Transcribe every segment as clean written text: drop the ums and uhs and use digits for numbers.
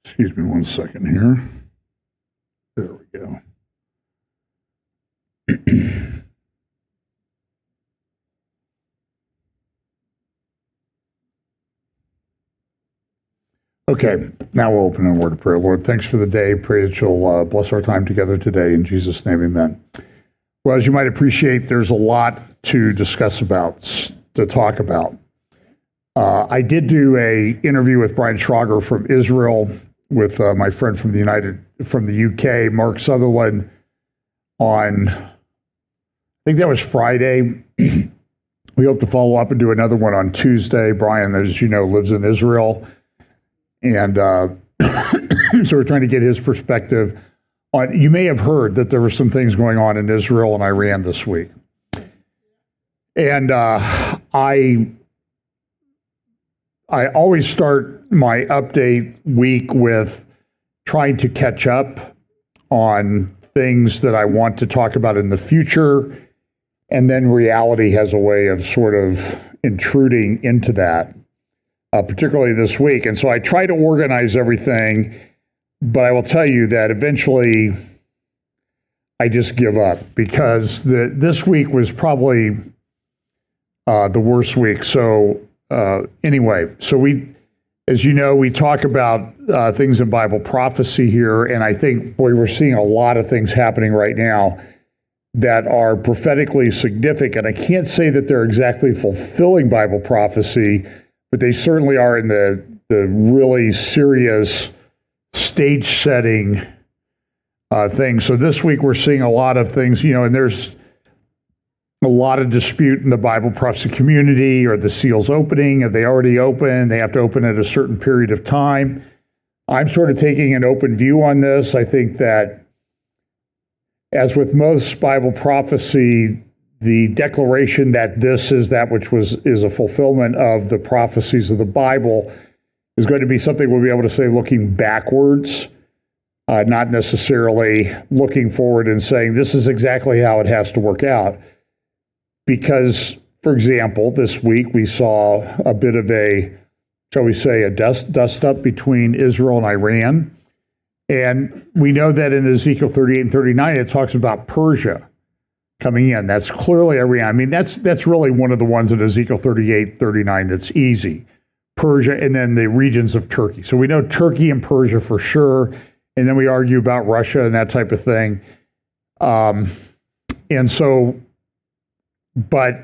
Excuse me one second here. There we go. Okay, now we'll open in a word of prayer. Lord, thanks for the day. Pray that you'll bless our time together today. In Jesus' name, amen. Well, as you might appreciate, there's a lot to discuss about, to talk about. I did do a interview with Brian Schrager from Israel with my friend from the UK, Mark Sutherland, on, I think that was Friday. We hope to follow up and do another one on Tuesday. Brian, as you know, lives in Israel. And so we're trying to get his perspective on, you may have heard that there were some things going on in Israel and Iran this week. And I always start my update week with trying to catch up on things that I want to talk about in the future. And then reality has a way of sort of intruding into that. Particularly this week. And so I try to organize everything, but I will tell you that eventually I just give up because this week was probably the worst week. So anyway, so we, as you know, we talk about things in Bible prophecy here, and I think, boy, we're seeing a lot of things happening right now that are prophetically significant. I can't say that they're exactly fulfilling Bible prophecy, but they certainly are in the really serious stage setting things. So this week we're seeing a lot of things, and there's a lot of dispute in the Bible prophecy community. Are the seals opening? Have they already opened? They have to open at a certain period of time. I'm sort of taking an open view on this. I think that, as with most Bible prophecy, the declaration that this is that which is a fulfillment of the prophecies of the Bible is going to be something we'll be able to say looking backwards, not necessarily looking forward and saying this is exactly how it has to work out. Because, for example, this week we saw a bit of a, shall we say, a dust up between Israel and Iran. And we know that in Ezekiel 38 and 39, it talks about Persia coming in. That's clearly Iran. I mean, that's really one of the ones in Ezekiel 38, 39 that's easy. Persia, and then the regions of Turkey. So we know Turkey and Persia for sure, and then we argue about Russia and that type of thing. And so, but,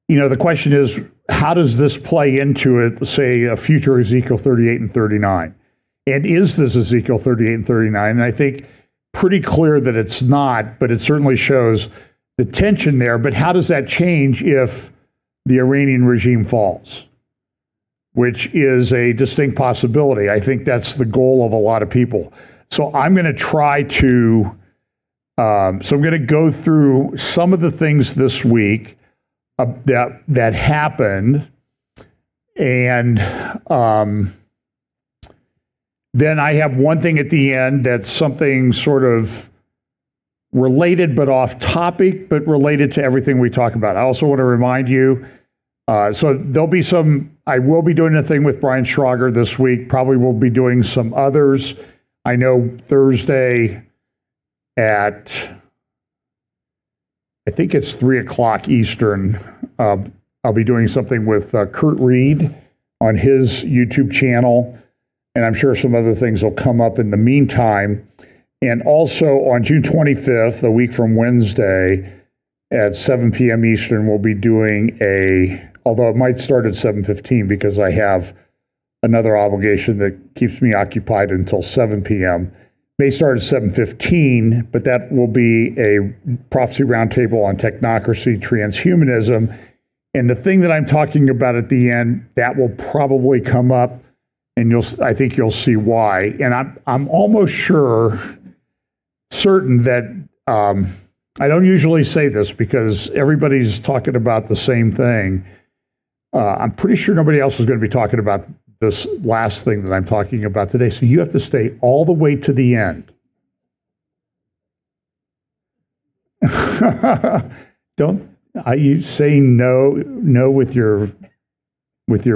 the question is, how does this play into it, say, a future Ezekiel 38 and 39? And is this Ezekiel 38 and 39? And I think pretty clear that it's not, but it certainly shows the tension there. But how does that change if the Iranian regime falls? Which is a distinct possibility. I think that's the goal of a lot of people. So I'm going to try to, I'm going to go through some of the things this week that happened, and then I have one thing at the end that's something sort of related but off topic, but related to everything we talk about. I also want to remind you, so there'll be I will be doing a thing with Brian Schrager this week. Probably will be doing some others. I know Thursday at, I think it's 3:00 Eastern. I'll be doing something with Kurt Reed on his YouTube channel, and I'm sure some other things will come up in the meantime. And also on June 25th, a week from Wednesday, at 7 p.m. Eastern, we'll be doing although it might start at 7:15 because I have another obligation that keeps me occupied until 7 p.m. May start at 7:15, but that will be a prophecy roundtable on technocracy, transhumanism. And the thing that I'm talking about at the end, that will probably come up, and I think you'll see why. And I'm almost certain that I don't usually say this because everybody's talking about the same thing. I'm pretty sure nobody else is going to be talking about this last thing that I'm talking about today. So you have to stay all the way to the end. You say no with your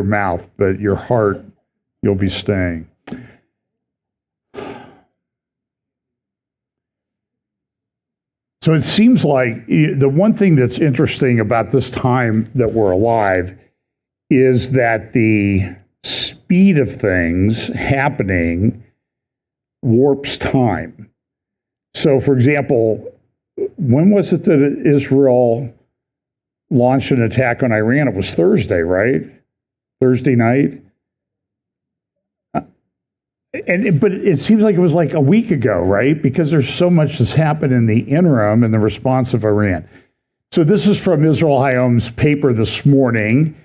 mouth, but your heart, you'll be staying. So it seems like the one thing that's interesting about this time that we're alive is that the speed of things happening warps time. So, for example, when was it that Israel launched an attack on Iran? It was Thursday, right? Thursday night. But it seems like it was like a week ago, right? Because there's so much that's happened in the interim in the response of Iran. So this is from Israel Hayom's paper this morning,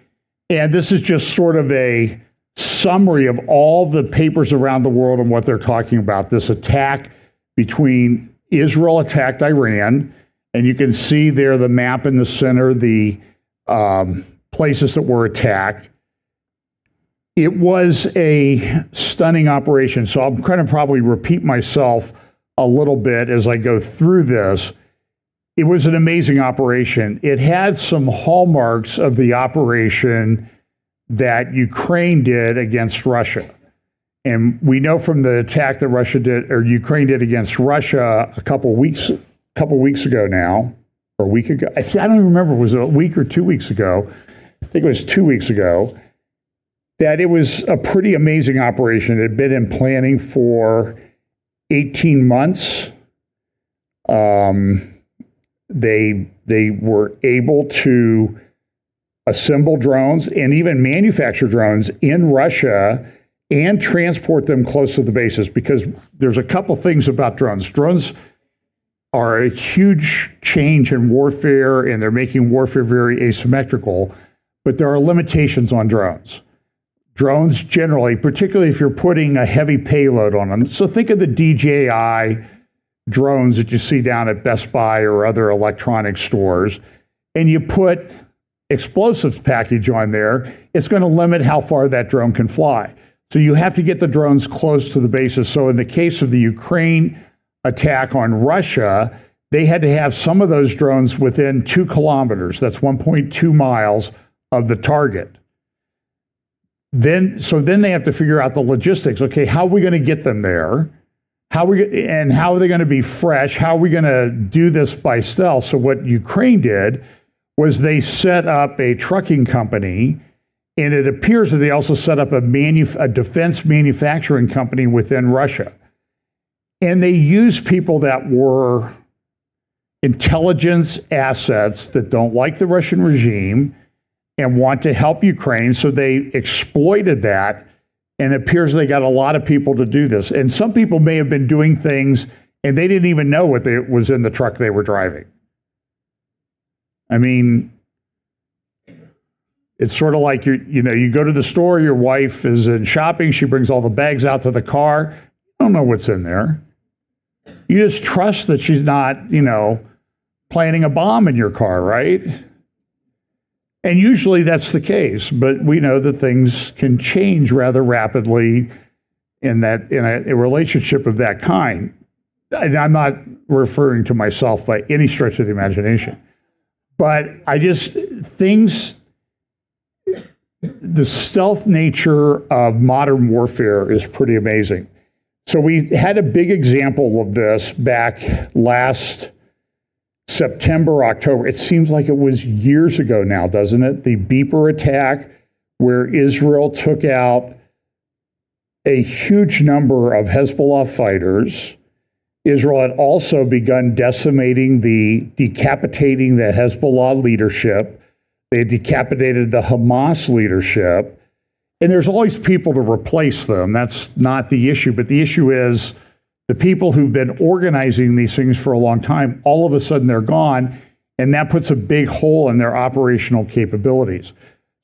and this is just sort of a summary of all the papers around the world and what they're talking about. This attack between Israel attacked Iran, and you can see there the map in the center, the places that were attacked. It was a stunning operation. So I'm going to probably repeat myself a little bit as I go through this. It was an amazing operation. It had some hallmarks of the operation that Ukraine did against Russia. And we know from the attack that Russia did, or Ukraine did against Russia a couple weeks ago now, or a week ago. I don't remember, was it a week or 2 weeks ago? I think it was 2 weeks ago. That it was a pretty amazing operation. It had been in planning for 18 months. They were able to assemble drones and even manufacture drones in Russia and transport them close to the bases, because there's a couple things about drones. Drones are a huge change in warfare, and they're making warfare very asymmetrical, but there are limitations on drones. Drones generally, particularly if you're putting a heavy payload on them. So think of the DJI drones that you see down at Best Buy or other electronic stores, and you put explosives package on there, it's going to limit how far that drone can fly. So you have to get the drones close to the bases. So in the case of the Ukraine attack on Russia, they had to have some of those drones within 2 kilometers, that's 1.2 miles, of the target. Then they have to figure out the logistics. Okay, how are we going to get them there? How are they going to be fresh? How are we going to do this by stealth? So what Ukraine did was they set up a trucking company, and it appears that they also set up a defense manufacturing company within Russia. And they used people that were intelligence assets that don't like the Russian regime and want to help Ukraine. So they exploited that, and it appears they got a lot of people to do this. And some people may have been doing things and they didn't even know what was in the truck they were driving. I mean, it's sort of like you go to the store, your wife is in shopping, she brings all the bags out to the car. You don't know what's in there. You just trust that she's not, planting a bomb in your car, right? And usually that's the case, but we know that things can change rather rapidly in a relationship of that kind. And I'm not referring to myself by any stretch of the imagination, but the stealth nature of modern warfare is pretty amazing. So we had a big example of this back last September, October. It seems like it was years ago now, doesn't it? The beeper attack, where Israel took out a huge number of Hezbollah fighters. Israel had also begun decapitating the Hezbollah leadership. They had decapitated the Hamas leadership. And there's always people to replace them. That's not the issue. But the issue is the people who've been organizing these things for a long time, all of a sudden they're gone, and that puts a big hole in their operational capabilities.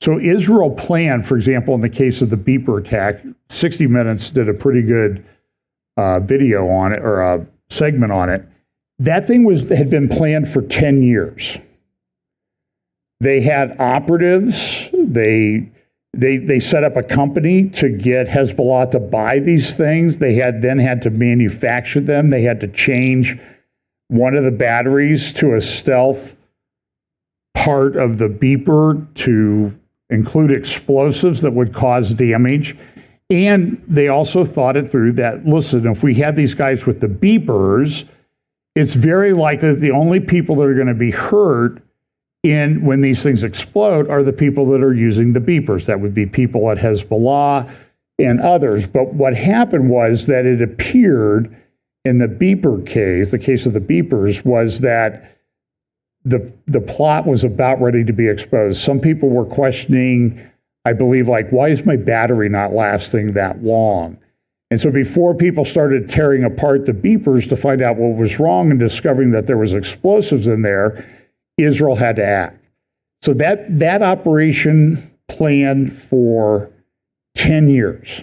So Israel planned, for example, in the case of the beeper attack, 60 Minutes did a pretty good video on it, or a segment on it. That thing had been planned for 10 years. They had operatives. They set up a company to get Hezbollah to buy these things. They then had to manufacture them. They had to change one of the batteries to a stealth part of the beeper to include explosives that would cause damage. And they also thought it through that, listen, if we had these guys with the beepers, it's very likely that the only people that are going to be hurt when these things explode are the people that are using the beepers. That would be people at Hezbollah and others. But what happened was that it appeared in the beeper case, the case of the beepers, was that the plot was about ready to be exposed. Some people were questioning, I believe, like, why is my battery not lasting that long? And so before people started tearing apart the beepers to find out what was wrong and discovering that there was explosives in there, Israel had to act. So that operation planned for 10 years.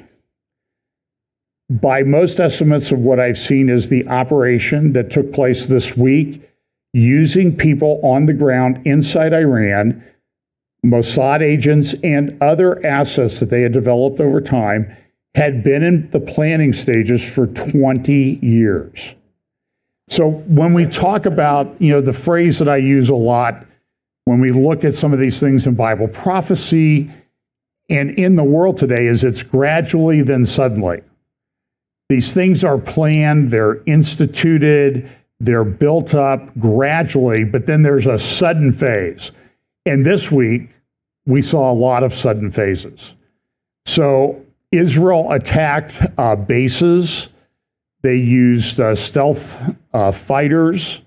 By most estimates of what I've seen is the operation that took place this week using people on the ground inside Iran, Mossad agents and other assets that they had developed over time, had been in the planning stages for 20 years. So when we talk about, the phrase that I use a lot when we look at some of these things in Bible prophecy and in the world today is it's gradually then suddenly. These things are planned, they're instituted, they're built up gradually, but then there's a sudden phase. And this week, we saw a lot of sudden phases. So Israel attacked bases. They used stealth fighters,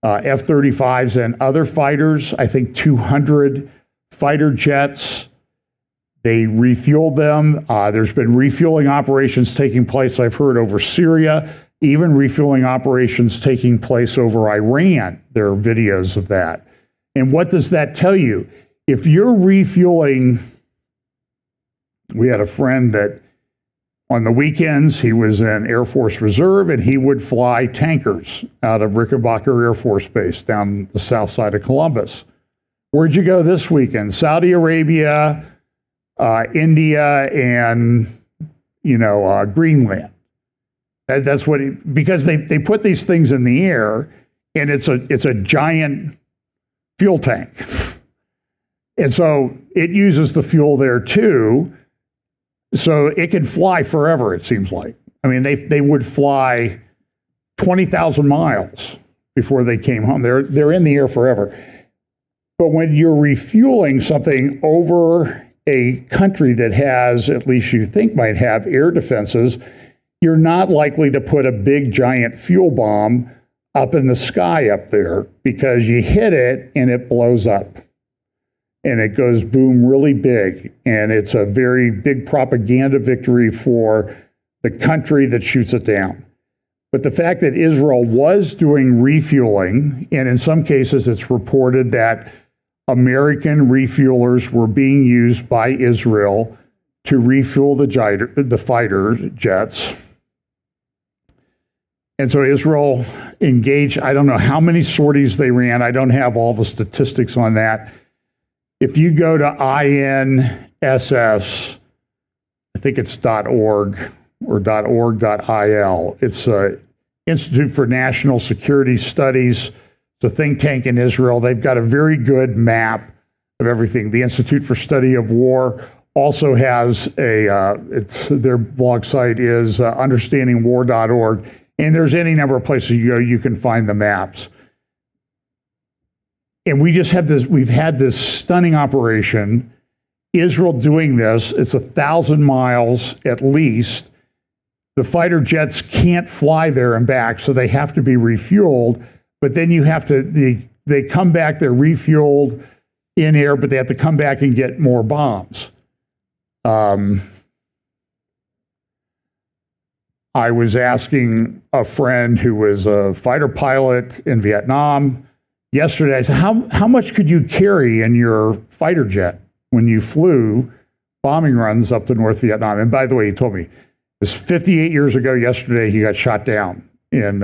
F-35s and other fighters, I think 200 fighter jets. They refueled them. There's been refueling operations taking place, I've heard, over Syria, even refueling operations taking place over Iran. There are videos of that. And what does that tell you? If you're refueling, we had a friend that on the weekends, he was in Air Force Reserve, and he would fly tankers out of Rickenbacker Air Force Base down the south side of Columbus. Where'd you go this weekend? Saudi Arabia, India, and Greenland. That's what because they put these things in the air, and it's a giant fuel tank, and so it uses the fuel there too. So it can fly forever, it seems like. I mean, they would fly 20,000 miles before they came home. They're in the air forever. But when you're refueling something over a country that has, at least you think might have, air defenses, you're not likely to put a big giant fuel bomb up in the sky up there because you hit it and it blows up. And it goes boom really big. And it's a very big propaganda victory for the country that shoots it down. But the fact that Israel was doing refueling, and in some cases it's reported that American refuelers were being used by Israel to refuel the fighter jets. And so Israel engaged, I don't know how many sorties they ran. I don't have all the statistics on that. If you go to INSS, I think it's .org or .org.il. It's Institute for National Security Studies. It's a think tank in Israel. They've got a very good map of everything. The Institute for Study of War also has their blog site is understandingwar.org. And there's any number of places you go, you can find the maps. And we've had this stunning operation, Israel doing this. It's 1,000 miles at least. The fighter jets can't fly there and back, so they have to be refueled. But then they come back, they're refueled in air, but they have to come back and get more bombs. I was asking a friend who was a fighter pilot in Vietnam yesterday, I said, how much could you carry in your fighter jet when you flew bombing runs up to North Vietnam? And by the way, he told me, it was 58 years ago yesterday, he got shot down in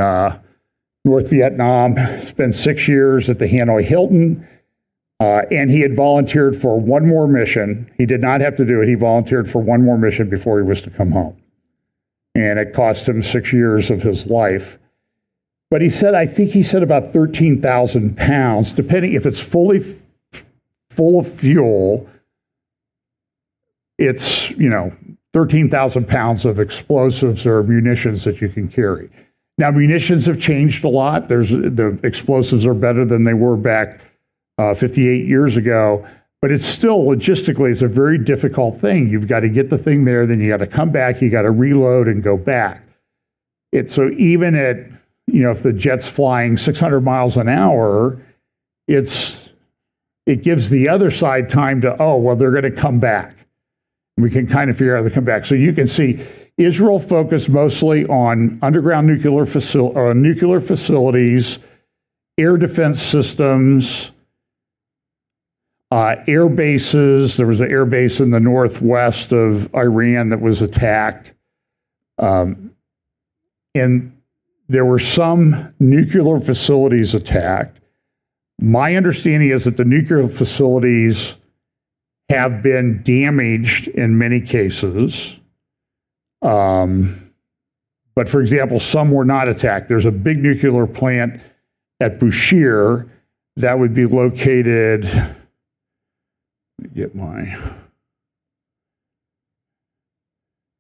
North Vietnam, spent 6 years at the Hanoi Hilton, and he had volunteered for one more mission. He did not have to do it. He volunteered for one more mission before he was to come home. And it cost him 6 years of his life. But I think he said about 13,000 pounds, depending if it's fully full of fuel, it's, 13,000 pounds of explosives or munitions that you can carry. Now, munitions have changed a lot. The explosives are better than they were back 58 years ago, but it's still logistically, it's a very difficult thing. You've got to get the thing there, then you got to come back, you got to reload and go back. So even at, if the jet's flying 600 miles an hour, it gives the other side time to, they're going to come back. We can kind of figure out how to come back. So you can see Israel focused mostly on underground nuclear facilities, air defense systems, air bases. There was an air base in the northwest of Iran that was attacked. And there were some nuclear facilities attacked. My understanding is that the nuclear facilities have been damaged in many cases. But for example, some were not attacked. There's a big nuclear plant at Bushehr that would be located,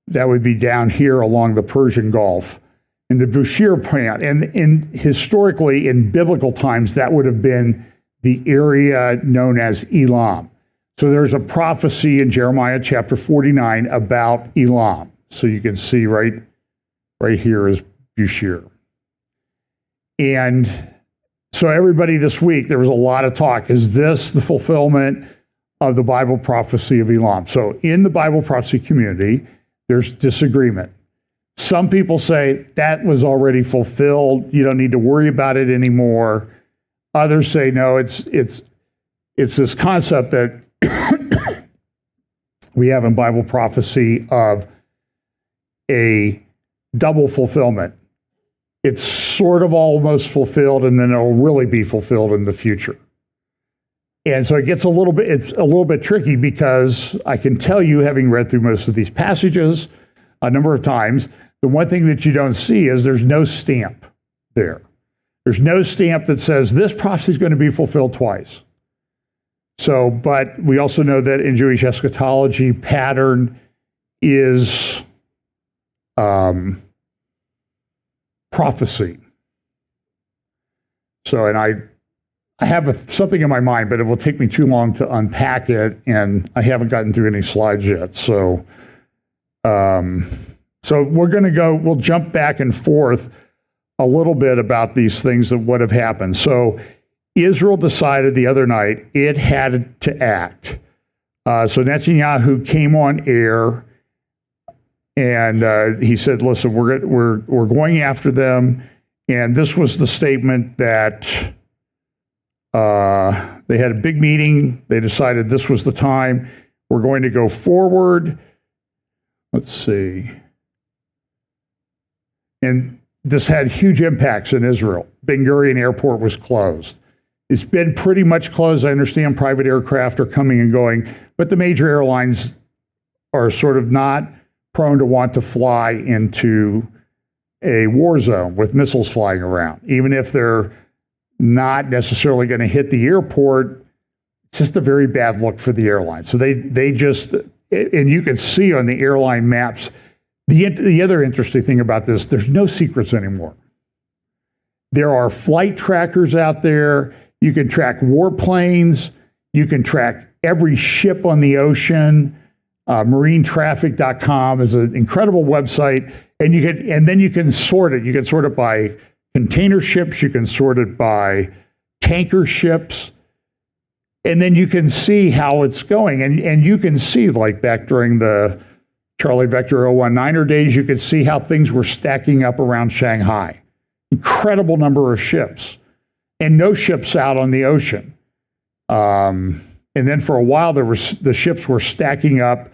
that would be down here along the Persian Gulf. In the Bushehr plant, and historically in biblical times, that would have been the area known as Elam. So there's a prophecy in Jeremiah chapter 49 about Elam. So you can see right here is Bushehr. And so everybody this week, there was a lot of talk. Is this the fulfillment of the Bible prophecy of Elam? So in the Bible prophecy community, there's disagreement. Some people say that was already fulfilled. You don't need to worry about it anymore. Others say, no, it's this concept that we have in Bible prophecy of a double fulfillment. It's sort of almost fulfilled, and then it'll really be fulfilled in the future. And so it's a little bit tricky, because I can tell you, having read through most of these passages a number of times, the one thing that you don't see is there's no stamp there. There's no stamp that says this prophecy is going to be fulfilled twice. So, but we also know that in Jewish eschatology, pattern is prophecy. So, and I have something in my mind, but it will take me too long to unpack it, and I haven't gotten through any slides yet. So, we'll jump back and forth a little bit about these things that would have happened. So Israel decided the other night it had to act. So Netanyahu came on air, and he said, listen, we're going after them. And this was the statement that they had a big meeting. They decided this was the time. We're going to go forward. Let's see. And this had huge impacts in Israel. Ben Gurion Airport was closed. It's been pretty much closed. I understand private aircraft are coming and going, but the major airlines are sort of not prone to want to fly into a war zone with missiles flying around. Even if they're not necessarily going to hit the airport, it's just a very bad look for the airline. So they just, and you can see on the airline maps, the other interesting thing about this, there's no secrets anymore. There are flight trackers out there. You can track warplanes. You can track every ship on the ocean. Marinetraffic.com is an incredible website, and then you can sort it. You can sort it by container ships. You can sort it by tanker ships, and then you can see how it's going. And you can see, like back during the Charlie Vector 019er days, you could see how things were stacking up around Shanghai. Incredible number of ships, and no ships out on the ocean. And then for a while, the ships were stacking up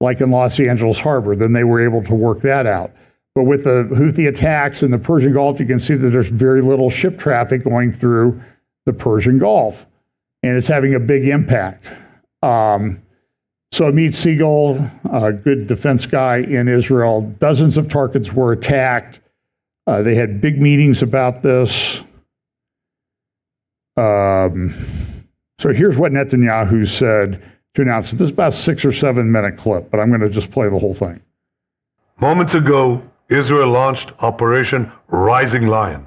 like in Los Angeles Harbor. Then they were able to work that out. But with the Houthi attacks in the Persian Gulf, you can see that there's very little ship traffic going through the Persian Gulf, and it's having a big impact. So Amit Siegel, a good defense guy in Israel, dozens of targets were attacked. They had big meetings about this. So here's what Netanyahu said to announce it. This is about a 6 or 7 minute clip, but I'm going to just play the whole thing. Moments ago, Israel launched Operation Rising Lion,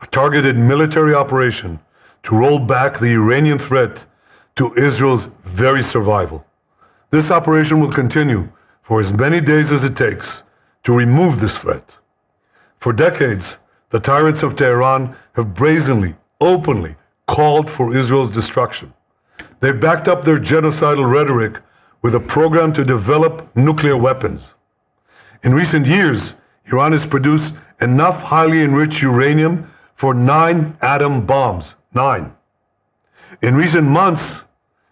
a targeted military operation to roll back the Iranian threat to Israel's very survival. This operation will continue for as many days as it takes to remove this threat. For decades, the tyrants of Tehran have brazenly, openly called for Israel's destruction. They've backed up their genocidal rhetoric with a program to develop nuclear weapons. In recent years, Iran has produced enough highly enriched uranium for 9 atom bombs. 9. In recent months,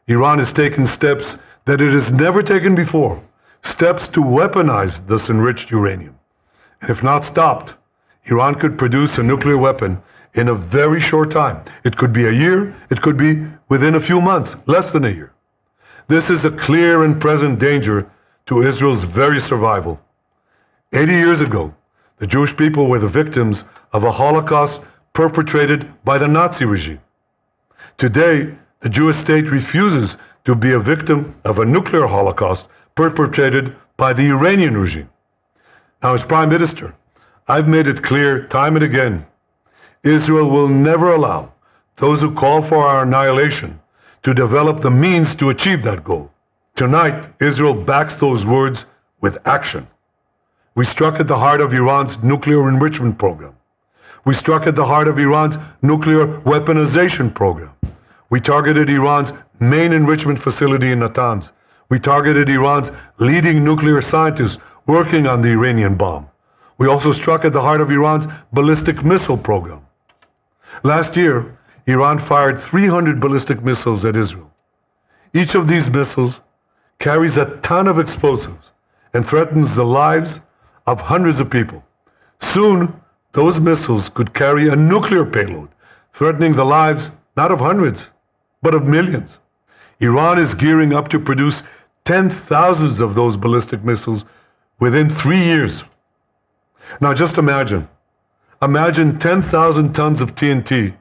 Iran has taken steps that it has never taken before, steps to weaponize this enriched uranium. And if not stopped, Iran could produce a nuclear weapon in a very short time. It could be a year, it could be within a few months, less than a year. This is a clear and present danger to Israel's very survival. 80 years ago, the Jewish people were the victims of a Holocaust perpetrated by the Nazi regime. Today, the Jewish state refuses to be a victim of a nuclear Holocaust perpetrated by the Iranian regime. Now, as Prime Minister, I've made it clear time and again, Israel will never allow those who call for our annihilation to develop the means to achieve that goal. Tonight, Israel backs those words with action. We struck at the heart of Iran's nuclear enrichment program. We struck at the heart of Iran's nuclear weaponization program. We targeted Iran's main enrichment facility in Natanz. We targeted Iran's leading nuclear scientists working on the Iranian bomb. We also struck at the heart of Iran's ballistic missile program. Last year, Iran fired 300 ballistic missiles at Israel. Each of these missiles carries a ton of explosives and threatens the lives of hundreds of people. Soon, those missiles could carry a nuclear payload, threatening the lives not of hundreds, but of millions. Iran is gearing up to produce 10,000s of those ballistic missiles within 3 years. Now just imagine 10,000 tons of TNT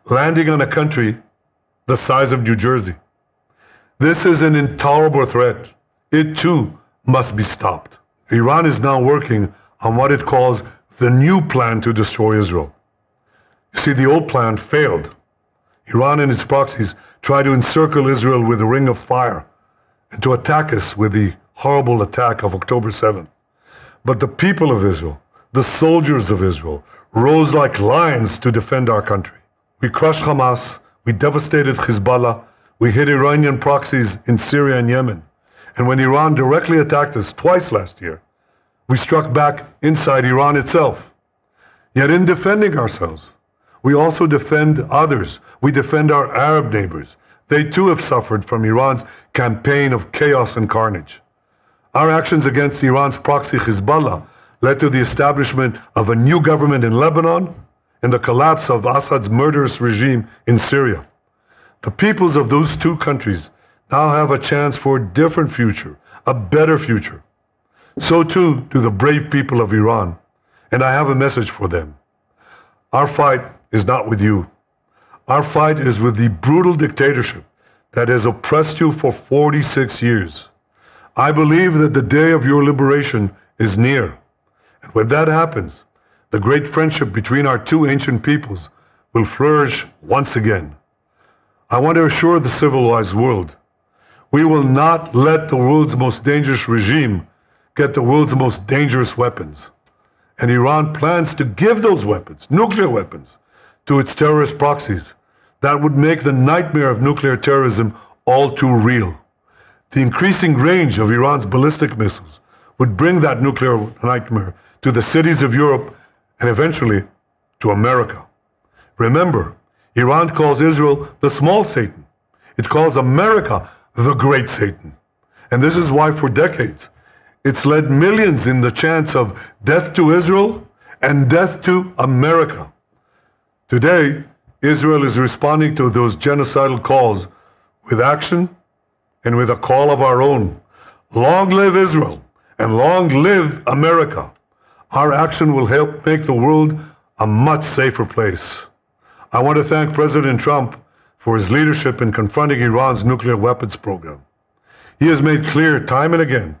landing on a country the size of New Jersey. This is an intolerable threat. It too must be stopped. Iran is now working on what it calls the new plan to destroy Israel. You see, the old plan failed. Iran and its proxies try to encircle Israel with a ring of fire and to attack us with the horrible attack of October 7th. But the people of Israel, the soldiers of Israel, rose like lions to defend our country. We crushed Hamas, we devastated Hezbollah, we hit Iranian proxies in Syria and Yemen. And when Iran directly attacked us twice last year, we struck back inside Iran itself. Yet in defending ourselves, we also defend others. We defend our Arab neighbors. They too have suffered from Iran's campaign of chaos and carnage. Our actions against Iran's proxy Hezbollah led to the establishment of a new government in Lebanon and the collapse of Assad's murderous regime in Syria. The peoples of those two countries now have a chance for a different future, a better future. So too do the brave people of Iran, and I have a message for them. Our fight is not with you. Our fight is with the brutal dictatorship that has oppressed you for 46 years. I believe that the day of your liberation is near. And when that happens, the great friendship between our two ancient peoples will flourish once again. I want to assure the civilized world, we will not let the world's most dangerous regime get the world's most dangerous weapons. And Iran plans to give those weapons, nuclear weapons, to its terrorist proxies. That would make the nightmare of nuclear terrorism all too real. The increasing range of Iran's ballistic missiles would bring that nuclear nightmare to the cities of Europe and eventually to America. Remember, Iran calls Israel the small Satan. It calls America the great Satan. And this is why for decades, it's led millions in the chants of death to Israel and death to America. Today, Israel is responding to those genocidal calls with action and with a call of our own. Long live Israel and long live America. Our action will help make the world a much safer place. I want to thank President Trump for his leadership in confronting Iran's nuclear weapons program. He has made clear time and again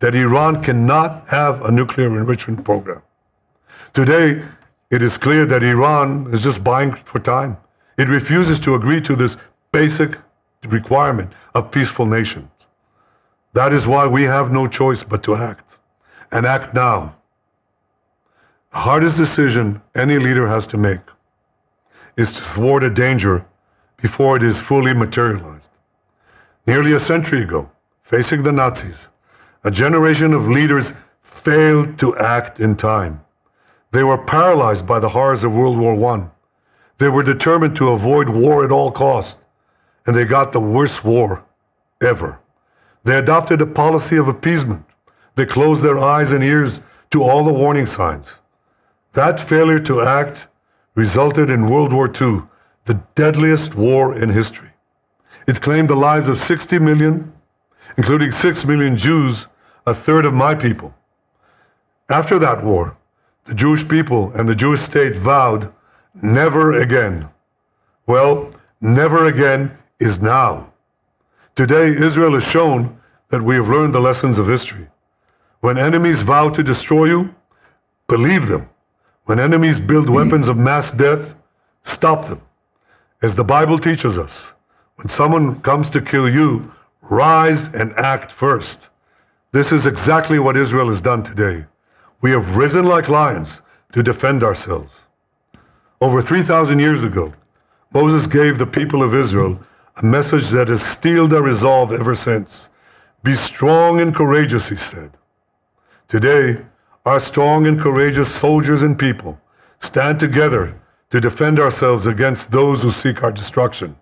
that Iran cannot have a nuclear enrichment program. Today, it is clear that Iran is just buying for time. It refuses to agree to this basic requirement of peaceful nations. That is why we have no choice but to act, and act now. The hardest decision any leader has to make is to thwart a danger before it is fully materialized. Nearly a century ago, facing the Nazis, a generation of leaders failed to act in time. They were paralyzed by the horrors of World War I. They were determined to avoid war at all costs, and they got the worst war ever. They adopted a policy of appeasement. They closed their eyes and ears to all the warning signs. That failure to act resulted in World War II, the deadliest war in history. It claimed the lives of 60 million, including 6 million Jews, a third of my people. After that war, the Jewish people and the Jewish state vowed, never again. Well, never again is now. Today, Israel has shown that we have learned the lessons of history. When enemies vow to destroy you, believe them. When enemies build weapons of mass death, stop them. As the Bible teaches us, when someone comes to kill you, rise and act first. This is exactly what Israel has done today. We have risen like lions to defend ourselves. Over 3,000 years ago, Moses gave the people of Israel a message that has steeled their resolve ever since. Be strong and courageous, he said. Today, our strong and courageous soldiers and people stand together to defend ourselves against those who seek our destruction.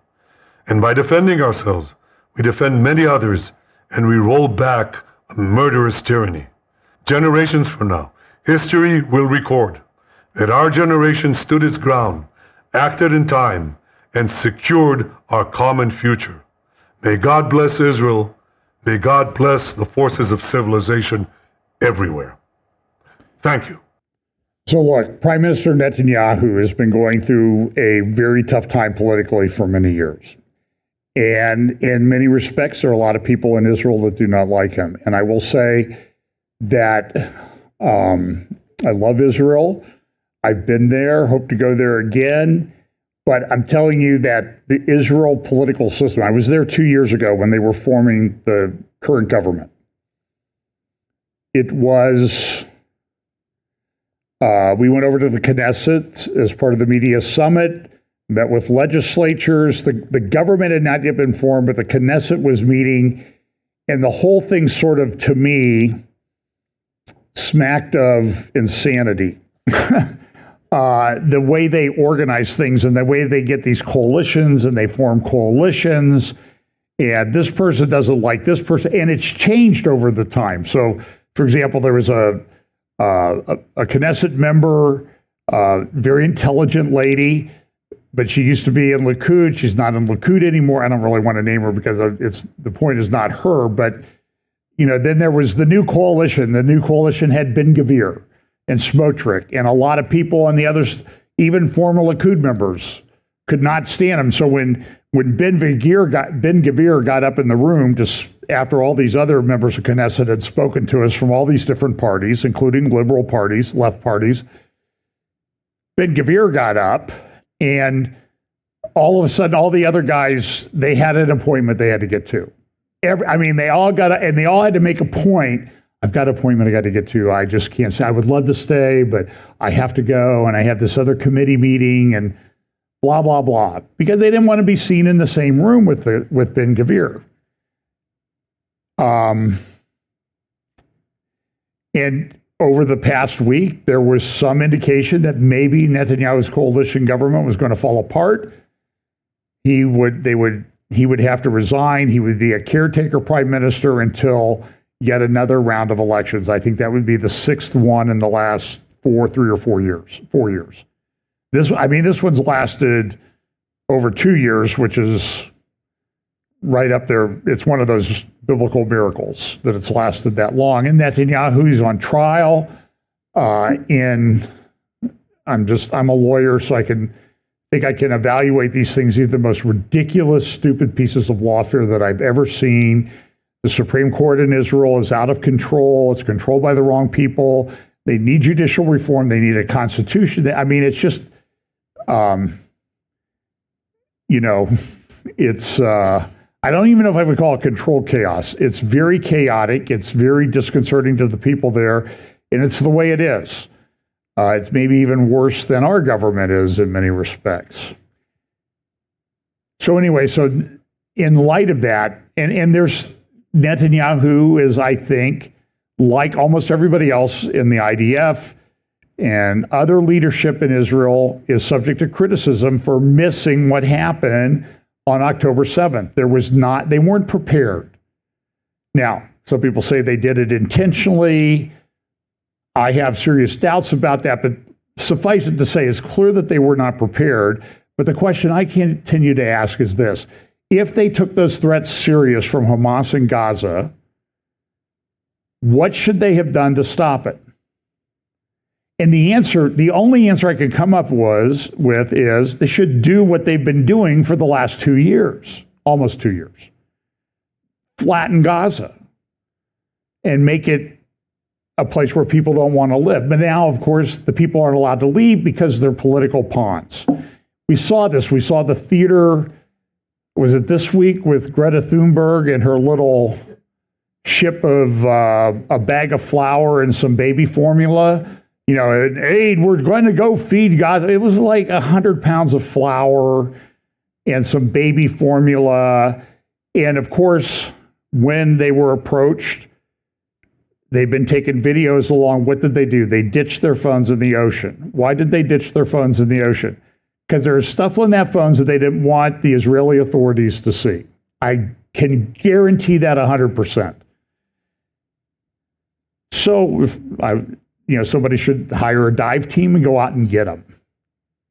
And by defending ourselves, we defend many others and we roll back a murderous tyranny. Generations from now, history will record that our generation stood its ground, acted in time, and secured our common future. May God bless Israel. May God bless the forces of civilization everywhere. Thank you. So look, Prime Minister Netanyahu has been going through a very tough time politically for many years. And in many respects, there are a lot of people in Israel that do not like him. And I will say that I love Israel. I've been there, hope to go there again. But I'm telling you that the Israel political system, I was there 2 years ago when they were forming the current government. It was, we went over to the Knesset as part of the media summit, met with legislatures. The government had not yet been formed, but the Knesset was meeting. And the whole thing sort of, to me, smacked of insanity. The way they organize things and the way they get these coalitions and they form coalitions, and this person doesn't like this person, and it's changed over the time. So, for example, there was a Knesset member, very intelligent lady, but she used to be in Likud. She's not in Likud anymore. I don't really want to name her because the point is not her. But then there was the new coalition. The new coalition had Ben-Gvir and Smotrich, and a lot of people on the others, even former Likud members, could not stand him. So when Ben-Gvir got up in the room after all these other members of Knesset had spoken to us from all these different parties, including liberal parties, left parties, Ben-Gvir got up, and all of a sudden, all the other guys, they had an appointment they had to get to. They all had to make a point. I've got an appointment I got to get to. I just can't say. I would love to stay, but I have to go, and I have this other committee meeting, and blah, blah, blah, because they didn't want to be seen in the same room with Ben-Gvir. And over the past week, there was some indication that maybe Netanyahu's coalition government was going to fall apart. He would have to resign. He would be a caretaker prime minister until yet another round of elections. I think that would be the sixth one in the last 3 or 4 years. 4 years. This one's lasted over 2 years, which is right up there. It's one of those biblical miracles that it's lasted that long. And Netanyahu, he's on trial. I'm a lawyer, so I can evaluate these things. These are the most ridiculous, stupid pieces of lawfare that I've ever seen. The Supreme Court in Israel is out of control. It's controlled by the wrong people. They need judicial reform. They need a constitution. I mean, it's just, it's, I don't even know if I would call it controlled chaos. It's very chaotic. It's very disconcerting to the people there. And it's the way it is. It's maybe even worse than our government is in many respects. So anyway, so in light of that, and there's Netanyahu is, I think, like almost everybody else in the IDF and other leadership in Israel, is subject to criticism for missing what happened on October 7th. They weren't prepared. Now, some people say they did it intentionally. I have serious doubts about that, but suffice it to say, it's clear that they were not prepared. But the question I continue to ask is this: if they took those threats serious from Hamas in Gaza, what should they have done to stop it? And the only answer I could come up with is they should do what they've been doing for the last 2 years, almost 2 years. Flatten Gaza and make it a place where people don't want to live. But now, of course, the people aren't allowed to leave because they're political pawns. We saw this. We saw the theater, was it this week, with Greta Thunberg and her little ship of a bag of flour and some baby formula. And aid, we're going to go feed Gaza. It was like 100 pounds of flour and some baby formula. And of course, when they were approached, they've been taking videos along. What did they do? They ditched their phones in the ocean. Why did they ditch their phones in the ocean? Because there's stuff on that phones that they didn't want the Israeli authorities to see. I can guarantee that 100%. So if somebody should hire a dive team and go out and get them.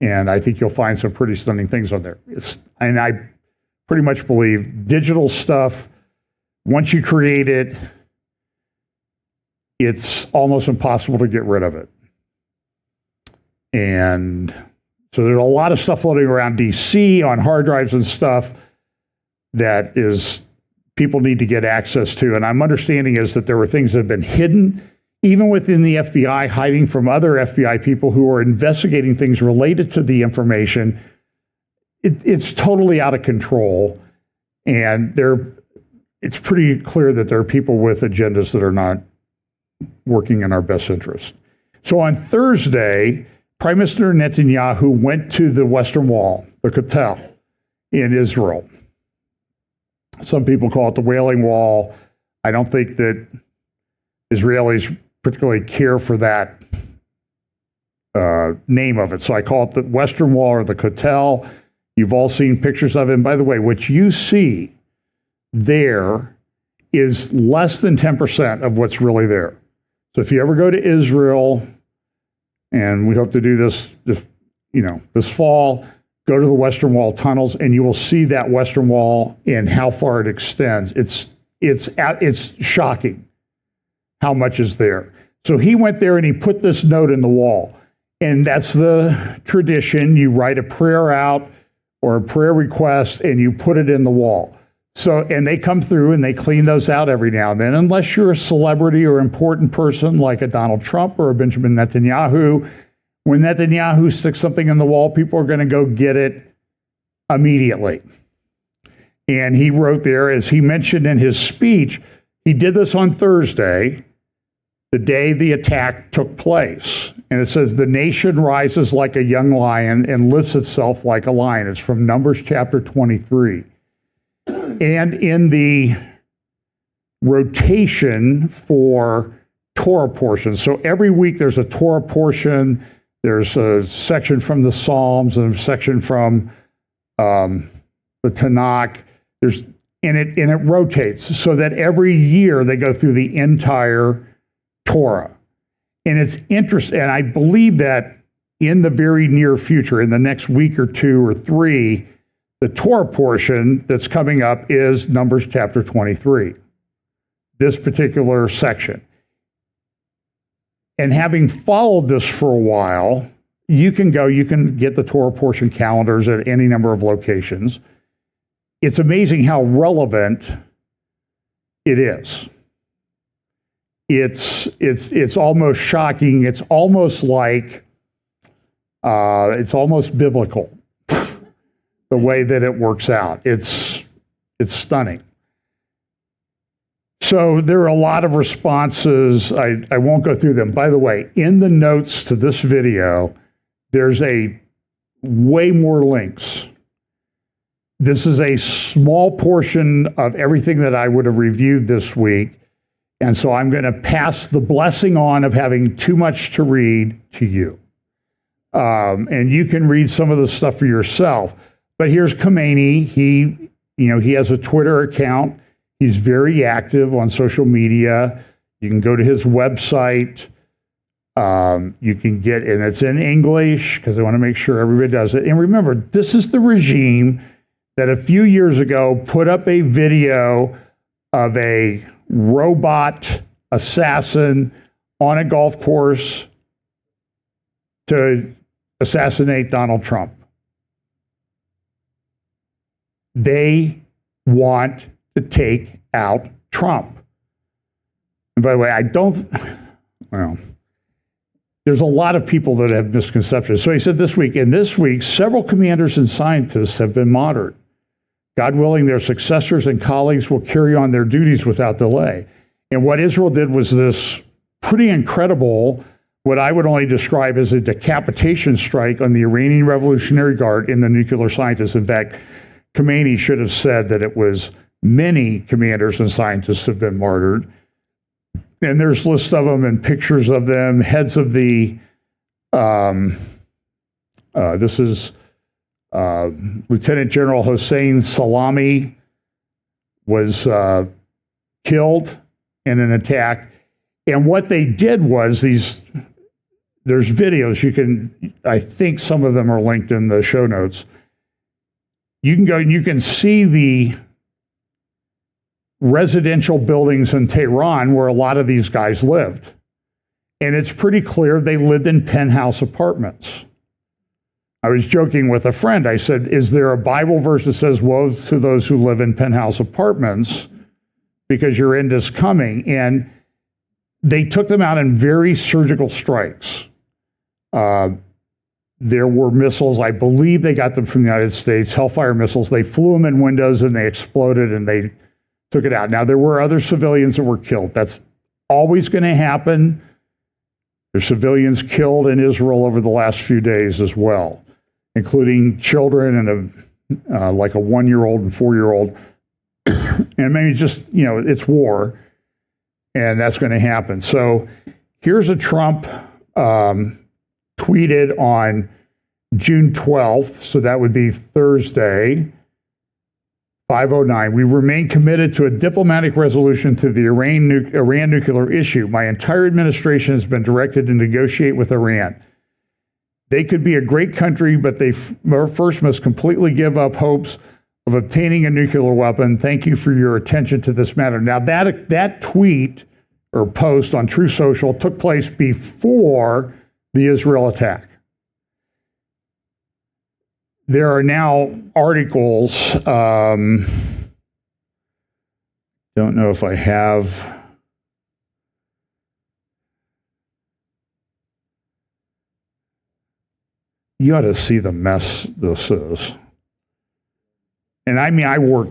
And I think you'll find some pretty stunning things on there. And I pretty much believe digital stuff, once you create it, it's almost impossible to get rid of it. And so there's a lot of stuff floating around DC on hard drives and stuff that is people need to get access to. And I'm understanding is that there were things that have been hidden, even within the FBI, hiding from other FBI people who are investigating things related to the information. It's totally out of control. And it's pretty clear that there are people with agendas that are not working in our best interest. So on Thursday, Prime Minister Netanyahu went to the Western Wall, the Kotel, in Israel. Some people call it the Wailing Wall. I don't think that Israelis particularly care for that name of it. So I call it the Western Wall or the Kotel. You've all seen pictures of it. And by the way, what you see there is less than 10% of what's really there. So if you ever go to Israel, and we hope to do this fall, go to the Western Wall tunnels, and you will see that Western Wall and how far it extends. It's shocking how much is there. So he went there and he put this note in the wall. And that's the tradition. You write a prayer out or a prayer request and you put it in the wall. So, and they come through and they clean those out every now and then, unless you're a celebrity or important person like a Donald Trump or a Benjamin Netanyahu. When Netanyahu sticks something in the wall, people are going to go get it immediately. And he wrote there, as he mentioned in his speech, he did this on Thursday, the day the attack took place. And it says, the nation rises like a young lion and lifts itself like a lion. It's from Numbers chapter 23. And in the rotation for Torah portions, so every week there's a Torah portion, there's a section from the Psalms and a section from the Tanakh. And it rotates so that every year they go through the entire Torah. And it's interesting, and I believe that in the very near future, in the next week or two or three, the Torah portion that's coming up is Numbers chapter 23, this particular section. And having followed this for a while, you can get the Torah portion calendars at any number of locations. It's amazing how relevant It is. It's almost shocking. It's almost like it's almost biblical the way that it works out. It's stunning. So there are a lot of responses. I won't go through them. By the way, in the notes to this video, there's way more links. This is a small portion of everything that I would have reviewed this week. And so I'm going to pass the blessing on of having too much to read to you. And you can read some of the stuff for yourself. But here's Khomeini. He has a Twitter account. He's very active on social media. You can go to his website. You can get, and it's in English because I want to make sure everybody does it. And remember, this is the regime that a few years ago put up a video of a robot assassin on a golf course to assassinate Donald Trump. They want to take out Trump. And by the way, there's a lot of people that have misconceptions. So he said this week, several commanders and scientists have been martyred. God willing, their successors and colleagues will carry on their duties without delay. And what Israel did was this pretty incredible, what I would only describe as a decapitation strike on the Iranian Revolutionary Guard and the nuclear scientists. In fact, Khomeini should have said that it was many commanders and scientists have been martyred. And there's lists of them and pictures of them, heads of the, this is Lieutenant General Hossein Salami was killed in an attack. And what they did was there's videos, I think some of them are linked in the show notes. You can go and you can see the residential buildings in Tehran where a lot of these guys lived. And it's pretty clear they lived in penthouse apartments. I was joking with a friend. I said, is there a Bible verse that says, woe to those who live in penthouse apartments because your end is coming? And they took them out in very surgical strikes. There were missiles, I believe they got them from the United States, Hellfire missiles. They flew them in windows and they exploded and they took it out. Now, there were other civilians that were killed. That's always going to happen. There's civilians killed in Israel over the last few days as well, including children and like a 1-year-old and 4-year-old. And maybe just, it's war, and that's going to happen. So here's a Trump tweeted on June 12th, so that would be Thursday, 5:09. We remain committed to a diplomatic resolution to the Iran nuclear issue. My entire administration has been directed to negotiate with Iran. They could be a great country, but they first must completely give up hopes of obtaining a nuclear weapon. Thank you for your attention to this matter. Now, that tweet or post on True Social took place before the Israel attack. There are now articles, don't know if I have, you ought to see the mess this is. And I mean, I work,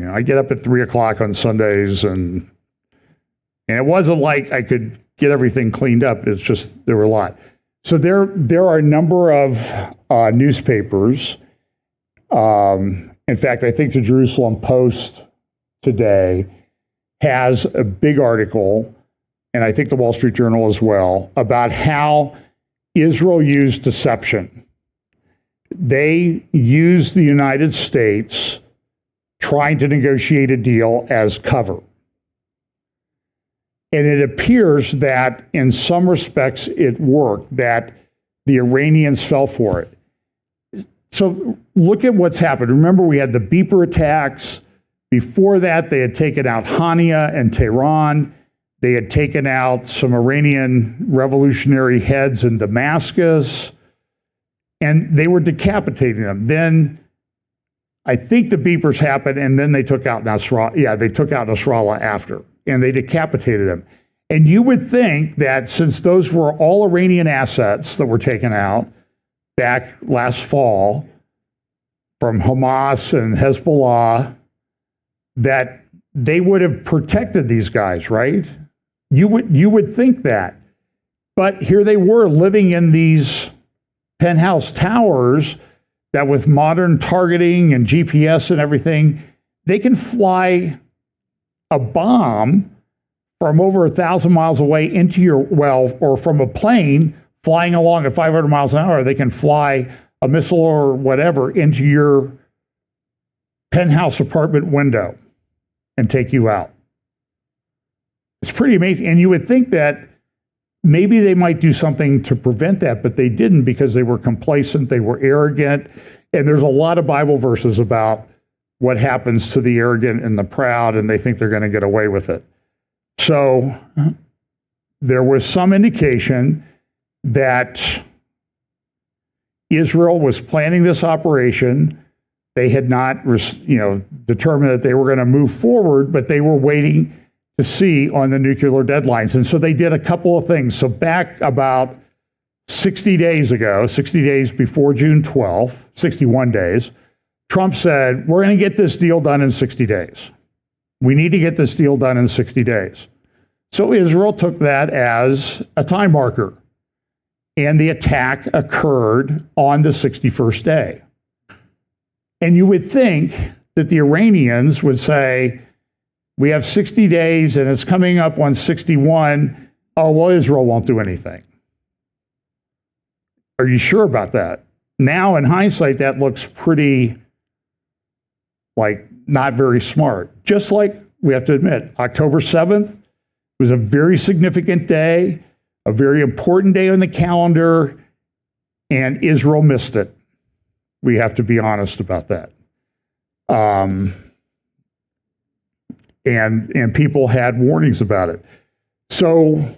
I get up at 3:00 on Sundays and it wasn't like I could get everything cleaned up. It's just, there were a lot. So there are a number of newspapers. In fact, I think the Jerusalem Post today has a big article, and I think the Wall Street Journal as well, about how Israel used deception. They used the United States trying to negotiate a deal as cover. And it appears that in some respects it worked, that the Iranians fell for it. So look at what's happened. Remember, we had the beeper attacks. Before that, they had taken out Hania and Tehran. They had taken out some Iranian revolutionary heads in Damascus, and they were decapitating them. Then I think the beepers happened, and then they took out Nasrallah. Yeah, they took out Nasrallah after, and they decapitated him. And you would think that since those were all Iranian assets that were taken out back last fall from Hamas and Hezbollah, that they would have protected these guys, right? You would think that. But here they were living in these penthouse towers that with modern targeting and GPS and everything, they can fly a bomb from over 1,000 miles away into your, well, or from a plane flying along at 500 miles an hour, they can fly a missile or whatever into your penthouse apartment window and take you out. It's pretty amazing. And you would think that maybe they might do something to prevent that, but they didn't because they were complacent, they were arrogant, and there's a lot of Bible verses about what happens to the arrogant and the proud, and they think they're going to get away with it. So there was some indication that Israel was planning this operation. They had not, determined that they were going to move forward, but they were waiting to see on the nuclear deadlines. And so they did a couple of things. So back about 60 days ago, 60 days before June 12th, 61 days, Trump said, we're going to get this deal done in 60 days. We need to get this deal done in 60 days. So Israel took that as a time marker. And the attack occurred on the 61st day. And you would think that the Iranians would say, we have 60 days and it's coming up on 61. Oh, well, Israel won't do anything. Are you sure about that? Now, in hindsight, that looks pretty like not very smart. Just like we have to admit, October 7th was a very significant day, a very important day on the calendar, and Israel missed it. We have to be honest about that. And people had warnings about it. So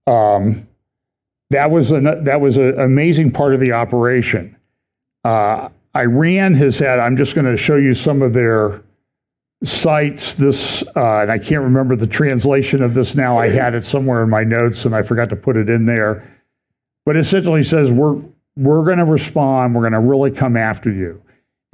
that was an amazing part of the operation. Iran has had, I'm just going to show you some of their sites. This, and I can't remember the translation of this now. I had it somewhere in my notes and I forgot to put it in there. But essentially says, we're going to respond. We're going to really come after you.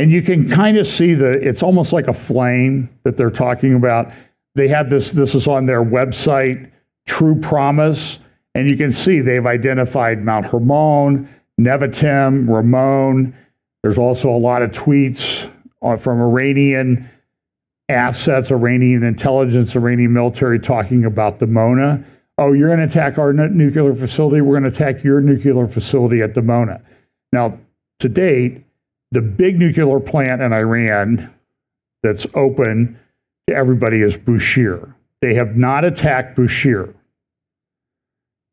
And you can kind of see it's almost like a flame that they're talking about. They have this is on their website, True Promise, and you can see they've identified Mount Hermon, Nevatim, Ramon. There's also a lot of tweets from Iranian assets, Iranian intelligence, Iranian military talking about Dimona. Oh, you're going to attack our nuclear facility? We're going to attack your nuclear facility at Dimona. Now, to date, the big nuclear plant in Iran that's open to everybody is Bushehr. They have not attacked Bushehr.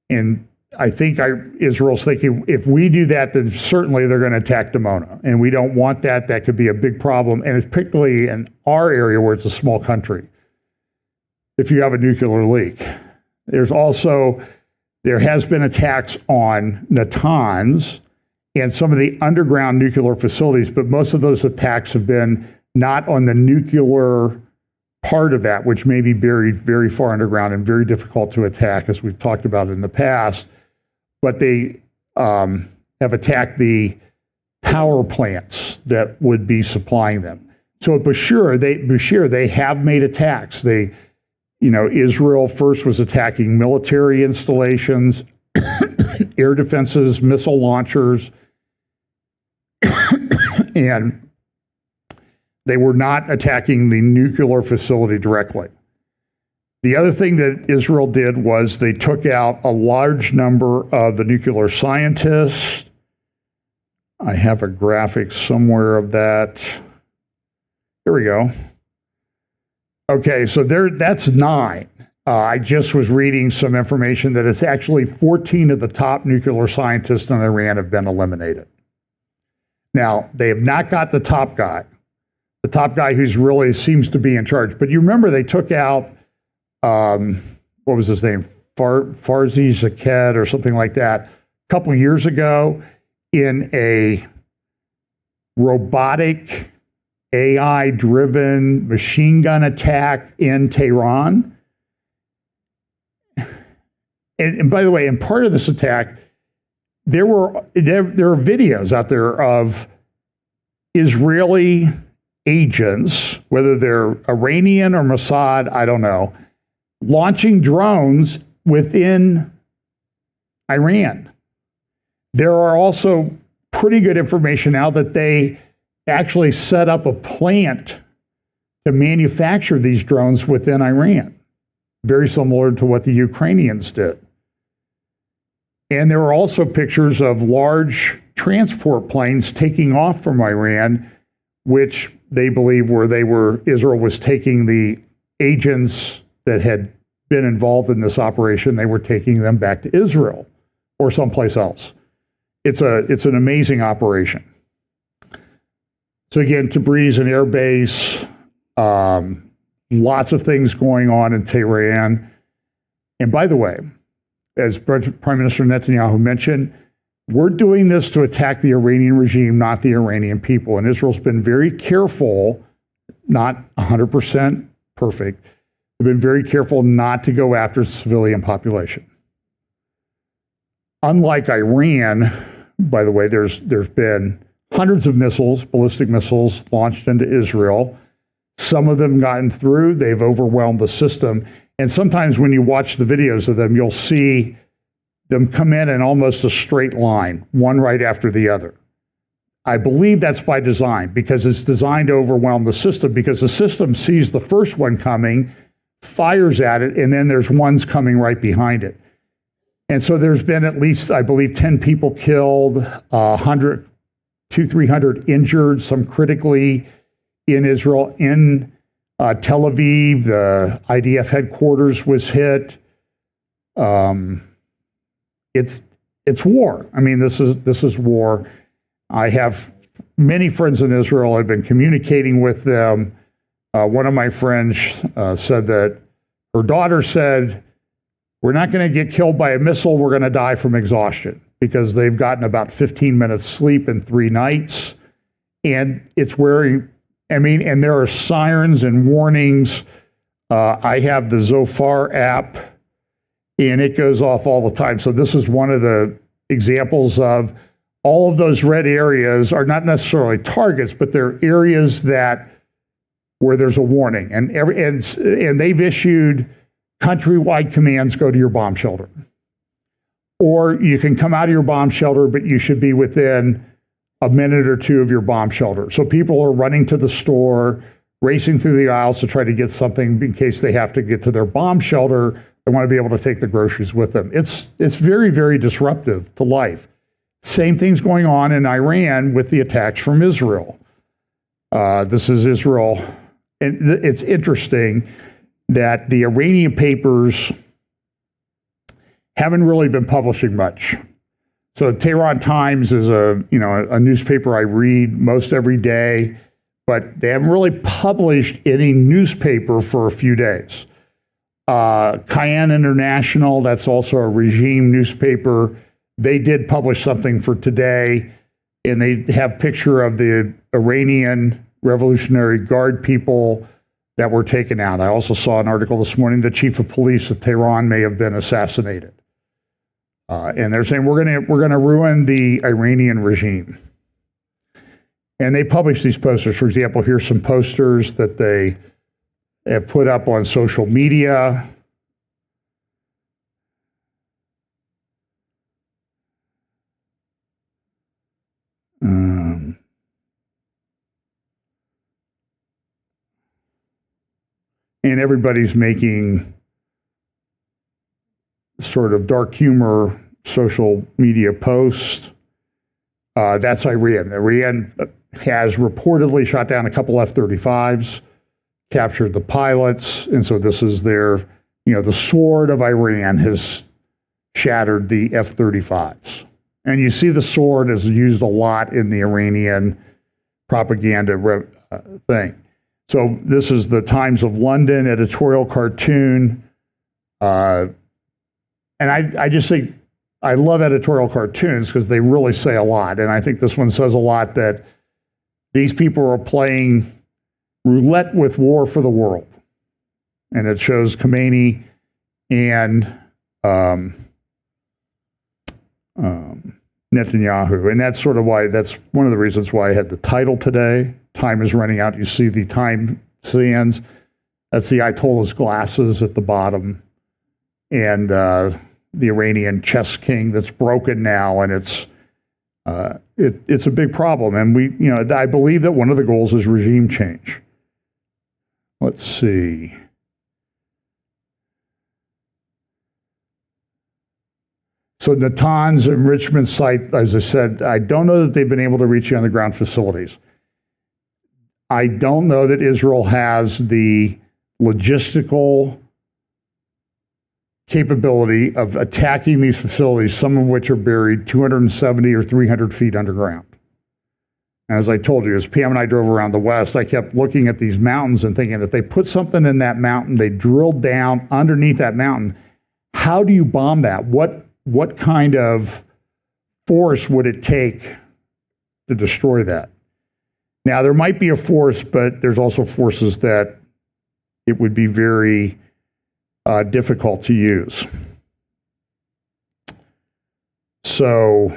And I think Israel's thinking, if we do that, then certainly they're going to attack Dimona. And we don't want that. That could be a big problem. And it's particularly in our area where it's a small country, if you have a nuclear leak. There has been attacks on Natanz and some of the underground nuclear facilities, but most of those attacks have been not on the nuclear part of that, which may be buried very far underground and very difficult to attack, as we've talked about in the past. But they have attacked the power plants that would be supplying them. So at Bushehr, they have made attacks. Israel first was attacking military installations, air defenses, missile launchers, and they were not attacking the nuclear facility directly. The other thing that Israel did was they took out a large number of the nuclear scientists. I have a graphic somewhere of that. Here we go. Okay, so that's 9. I just was reading some information that it's actually 14 of the top nuclear scientists in Iran have been eliminated. Now, they have not got the top guy who's really seems to be in charge. But you remember they took out, what was his name? Farzi Zaked or something like that, a couple of years ago in a robotic, AI-driven machine gun attack in Tehran. And by the way, in part of this attack, there are videos out there of Israeli agents, whether they're Iranian or Mossad, I don't know, launching drones within Iran. There are also pretty good information now that they actually set up a plant to manufacture these drones within Iran, very similar to what the Ukrainians did. And there are also pictures of large transport planes taking off from Iran, which they believe Israel was taking the agents that had been involved in this operation, they were taking them back to Israel or someplace else. It's an amazing operation. So again, Tabriz, an air base, lots of things going on in Tehran. And by the way, as Prime Minister Netanyahu mentioned, we're doing this to attack the Iranian regime, not the Iranian people. And Israel's been very careful, not 100% perfect, they've been very careful not to go after the civilian population. Unlike Iran, by the way, there's been hundreds of missiles, ballistic missiles, launched into Israel. Some of them gotten through, they've overwhelmed the system. And sometimes when you watch the videos of them, you'll see them come in almost a straight line, one right after the other. I believe that's by design, because it's designed to overwhelm the system, because the system sees the first one coming, fires at it, and then there's ones coming right behind it. And so there's been at least, I believe, 10 people killed, 300 injured, some critically in Israel. In Tel Aviv, the IDF headquarters was hit. It's war. I mean, this is war. I have many friends in Israel. I've been communicating with them. One of my friends said that her daughter said, "We're not going to get killed by a missile. We're going to die from exhaustion," because they've gotten about 15 minutes sleep in 3 nights. And it's wearing, and there are sirens and warnings. I have the Zofar app, and it goes off all the time. So this is one of the examples of all of those red areas are not necessarily targets, but they're areas where there's a warning. And they've issued countrywide commands: go to your bomb shelter. Or you can come out of your bomb shelter, but you should be within a minute or two of your bomb shelter. So people are running to the store, racing through the aisles to try to get something in case they have to get to their bomb shelter. They want to be able to take the groceries with them. It's very, very disruptive to life. Same thing's going on in Iran with the attacks from Israel. This is Israel. And it's interesting that the Iranian papers haven't really been publishing much. So Tehran Times is a newspaper I read most every day, but they haven't really published any newspaper for a few days. Cayenne International, that's also a regime newspaper, they did publish something for today, and they have a picture of the Iranian Revolutionary Guard people that were taken out. I also saw an article this morning, the chief of police of Tehran may have been assassinated. And they're saying we're going to ruin the Iranian regime. And they publish these posters. For example, here's some posters that they have put up on social media. And everybody's making sort of dark humor social media posts. That's Iran. Iran has reportedly shot down a couple F-35s, captured the pilots, and so this is their, the sword of Iran has shattered the F-35s. And you see the sword is used a lot in the Iranian propaganda thing. So this is the Times of London editorial cartoon. And I just think, I love editorial cartoons because they really say a lot. And I think this one says a lot that these people are playing roulette with war for the world. And it shows Khomeini and Netanyahu. And that's sort of why, that's one of the reasons why I had the title today. Time is running out. You see the time sands. That's the Ayatollah's glasses at the bottom. And the Iranian chess king that's broken now. And it's a big problem. And I believe that one of the goals is regime change. Let's see. So Natanz enrichment site, as I said, I don't know that they've been able to reach the underground facilities. I don't know that Israel has the logistical capability of attacking these facilities, some of which are buried 270 or 300 feet underground. And as I told you, as Pam and I drove around the West, I kept looking at these mountains and thinking, if they put something in that mountain, they drilled down underneath that mountain, how do you bomb that? What kind of force would it take to destroy that? Now, there might be a force, but there's also forces that it would be very difficult to use. So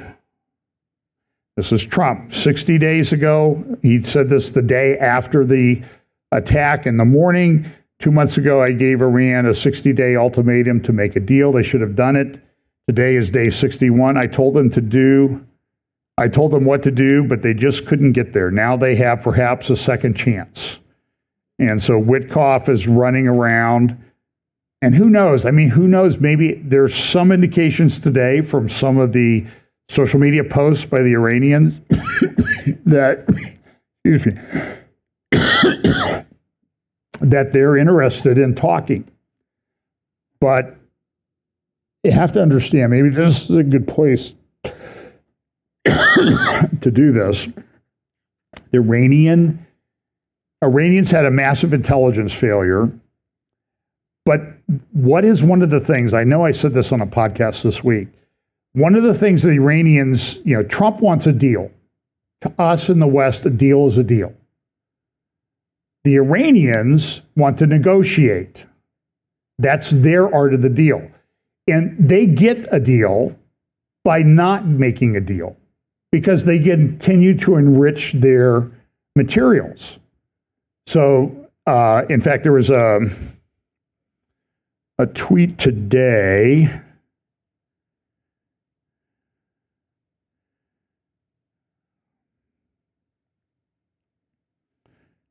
this is Trump. 60 days ago, he said this the day after the attack in the morning. 2 months ago, I gave Iran a 60-day ultimatum to make a deal. They should have done it. Today is day 61. I told them what to do, but they just couldn't get there. Now they have perhaps a second chance. And so Witkoff is running around. And who knows? I mean, who knows? Maybe there's some indications today from some of the social media posts by the Iranians that, excuse me, that they're interested in talking. But you have to understand, maybe this is a good place to do this. The Iranians had a massive intelligence failure. But what is one of the things, I know I said this on a podcast this week, one of the things the Iranians, Trump wants a deal. To us in the West, a deal is a deal. The Iranians want to negotiate. That's their art of the deal. And they get a deal by not making a deal because they continue to enrich their materials. So, in fact, there was a tweet today.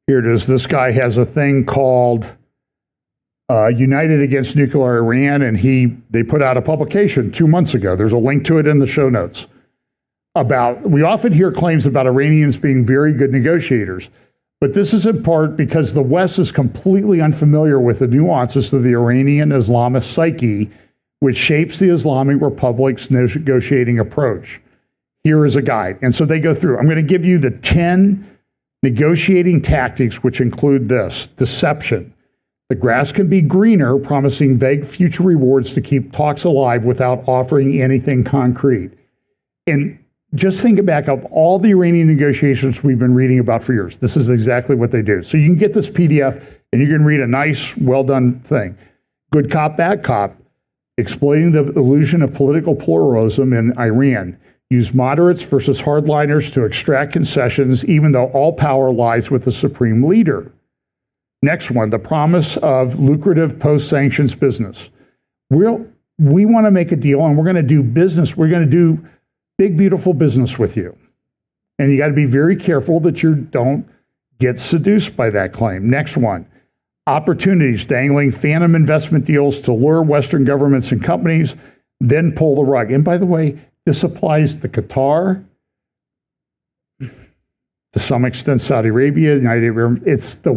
Here it is. This guy has a thing called United Against Nuclear Iran, and they put out a publication 2 months ago. There's a link to it in the show notes. We often hear claims about Iranians being very good negotiators, but this is in part because the West is completely unfamiliar with the nuances of the Iranian Islamist psyche, which shapes the Islamic Republic's negotiating approach. Here is a guide. And so they go through. I'm going to give you the 10 negotiating tactics, which include this: deception. The grass can be greener, promising vague future rewards to keep talks alive without offering anything concrete. And just think back of all the Iranian negotiations we've been reading about for years. This is exactly what they do. So you can get this PDF and you can read a nice, well-done thing. Good cop, bad cop, exploiting the illusion of political pluralism in Iran. Use moderates versus hardliners to extract concessions, even though all power lies with the supreme leader. Next one, the promise of lucrative post-sanctions business. We want to make a deal and we're going to do business. We're going to do big, beautiful business with you. And you got to be very careful that you don't get seduced by that claim. Next one, opportunities, dangling phantom investment deals to lure Western governments and companies, then pull the rug. And by the way, this applies to Qatar, to some extent Saudi Arabia, United Arab. It's the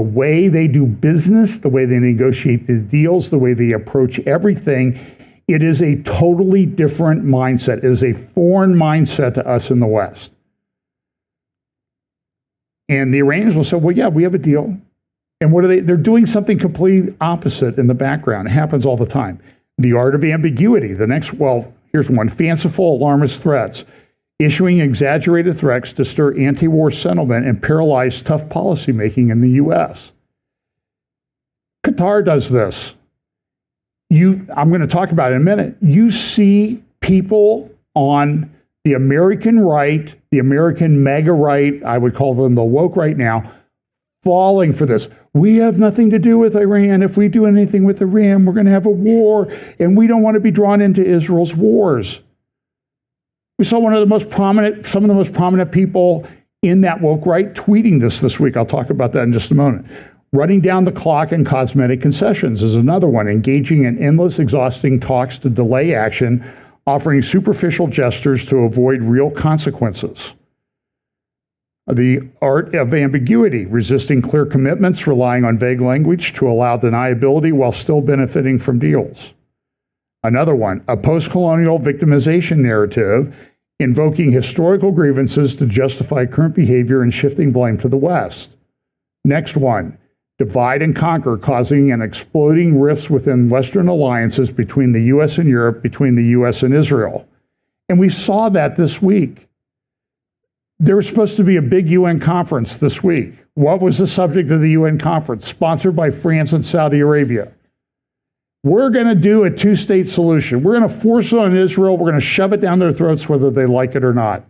way they do business, the way they negotiate the deals, the way they approach everything. It is a totally different mindset. It is a foreign mindset to us in the West. And the Iranians will say, well, yeah, we have a deal. And what are they? They're doing something completely opposite in the background. It happens all the time. The art of ambiguity. The next, well, here's one, fanciful alarmist threats. issuing exaggerated threats to stir anti-war sentiment and paralyze tough policymaking in the U.S. Qatar does this. I'm going to talk about it in a minute. You see people on the American right, the American MAGA right, I would call them the woke right now, falling for this. We have nothing to do with Iran. If we do anything with Iran, we're going to have a war, and we don't want to be drawn into Israel's wars. We saw some of the most prominent people in that woke right tweeting this week. I'll talk about that in just a moment. Running down the clock and cosmetic concessions is another one. Engaging in endless, exhausting talks to delay action, offering superficial gestures to avoid real consequences. The art of ambiguity, resisting clear commitments, relying on vague language to allow deniability while still benefiting from deals. Another one, a post-colonial victimization narrative, invoking historical grievances to justify current behavior and shifting blame to the West. Next one, divide and conquer, causing and exploding rifts within Western alliances between the U.S. and Europe, between the U.S. and Israel. And we saw that this week. There was supposed to be a big UN conference this week. What was the subject of the UN conference? Sponsored by France and Saudi Arabia. We're going to do a two-state solution. We're going to force it on Israel. We're going to shove it down their throats whether they like it or not.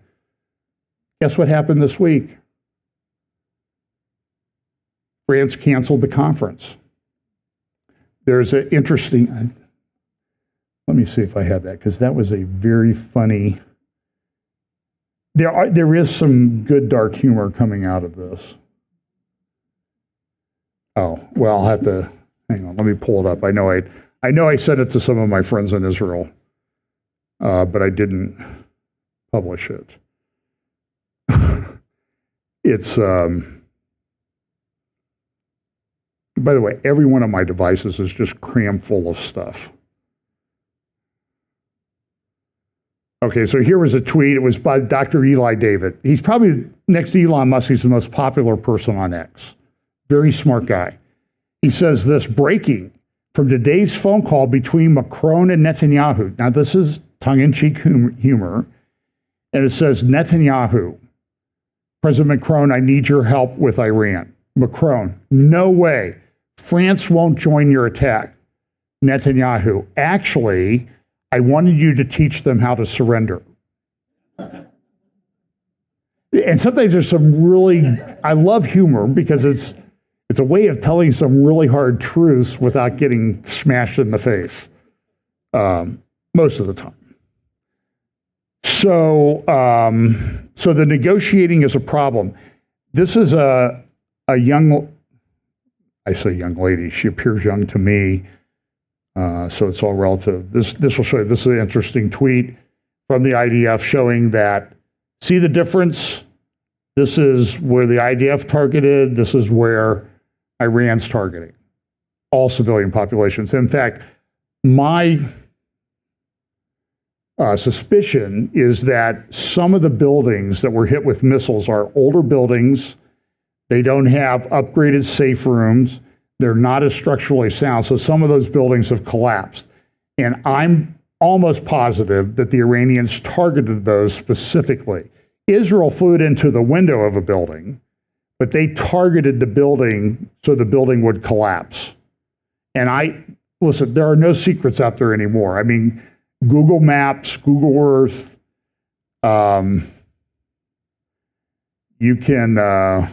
Guess what happened this week? France canceled the conference. There's an interesting, let me see if I have that, because that was a very funny, there is some good dark humor coming out of this. Oh, well, I'll have to, hang on, let me pull it up. I know I sent it to some of my friends in Israel, but I didn't publish it. It's, by the way, every one of my devices is just crammed full of stuff. Okay, so here was a tweet. It was by Dr. Eli David. He's probably, next to Elon Musk, he's the most popular person on X. Very smart guy. He says this, breaking from today's phone call between Macron and Netanyahu. Now, this is tongue-in-cheek humor. And it says, Netanyahu, President Macron, I need your help with Iran. Macron, no way. France won't join your attack. Netanyahu, actually, I wanted you to teach them how to surrender. And sometimes there's some really, I love humor because it's a way of telling some really hard truths without getting smashed in the face, most of the time. So the negotiating is a problem. This is a young, I say young lady, she appears young to me, so it's all relative. This will show you, this is an interesting tweet from the IDF showing that, see the difference? This is where the IDF targeted, this is where Iran's targeting, all civilian populations. In fact, my suspicion is that some of the buildings that were hit with missiles are older buildings. They don't have upgraded safe rooms. They're not as structurally sound. So some of those buildings have collapsed. And I'm almost positive that the Iranians targeted those specifically. Israel flew it into the window of a building, but they targeted the building so the building would collapse. And listen, there are no secrets out there anymore. I mean, Google Maps, Google Earth, you can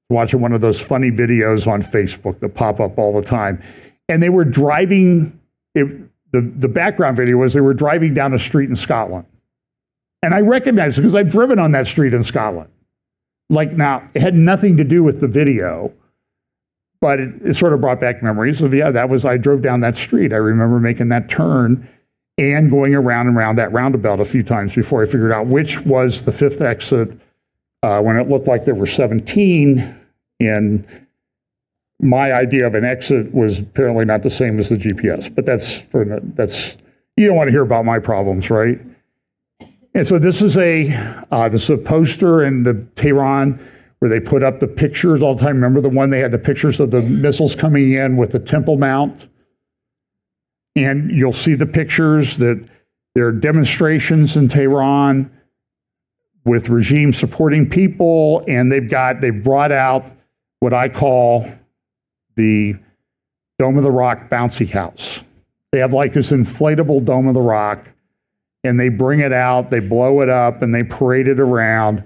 watching one of those funny videos on Facebook that pop up all the time. And they were driving, the background video was they were driving down a street in Scotland. And I recognize it because I've driven on that street in Scotland. Like now, it had nothing to do with the video, but it sort of brought back memories of, yeah, I drove down that street. I remember making that turn and going around and around that roundabout a few times before I figured out which was the fifth exit when it looked like there were 17. And my idea of an exit was apparently not the same as the GPS, but that's you don't want to hear about my problems, right? And so this is a poster in the Tehran where they put up the pictures all the time. Remember the one they had the pictures of the missiles coming in with the Temple Mount? And you'll see the pictures that There are demonstrations in Tehran with regime supporting people, and they've brought out what I call the Dome of the Rock bouncy house. They have like this inflatable Dome of the Rock, and they bring it out, they blow it up, and they parade it around.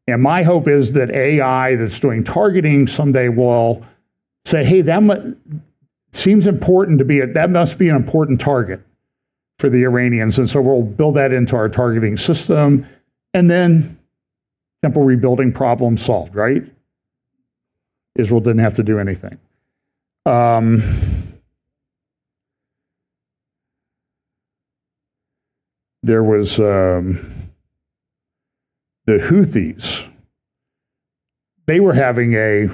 And my hope is that AI that's doing targeting someday will say, hey, seems important that must be an important target for the Iranians. And so we'll build that into our targeting system, and then temple rebuilding problem solved, right? Israel didn't have to do anything. There was the Houthis. They were having a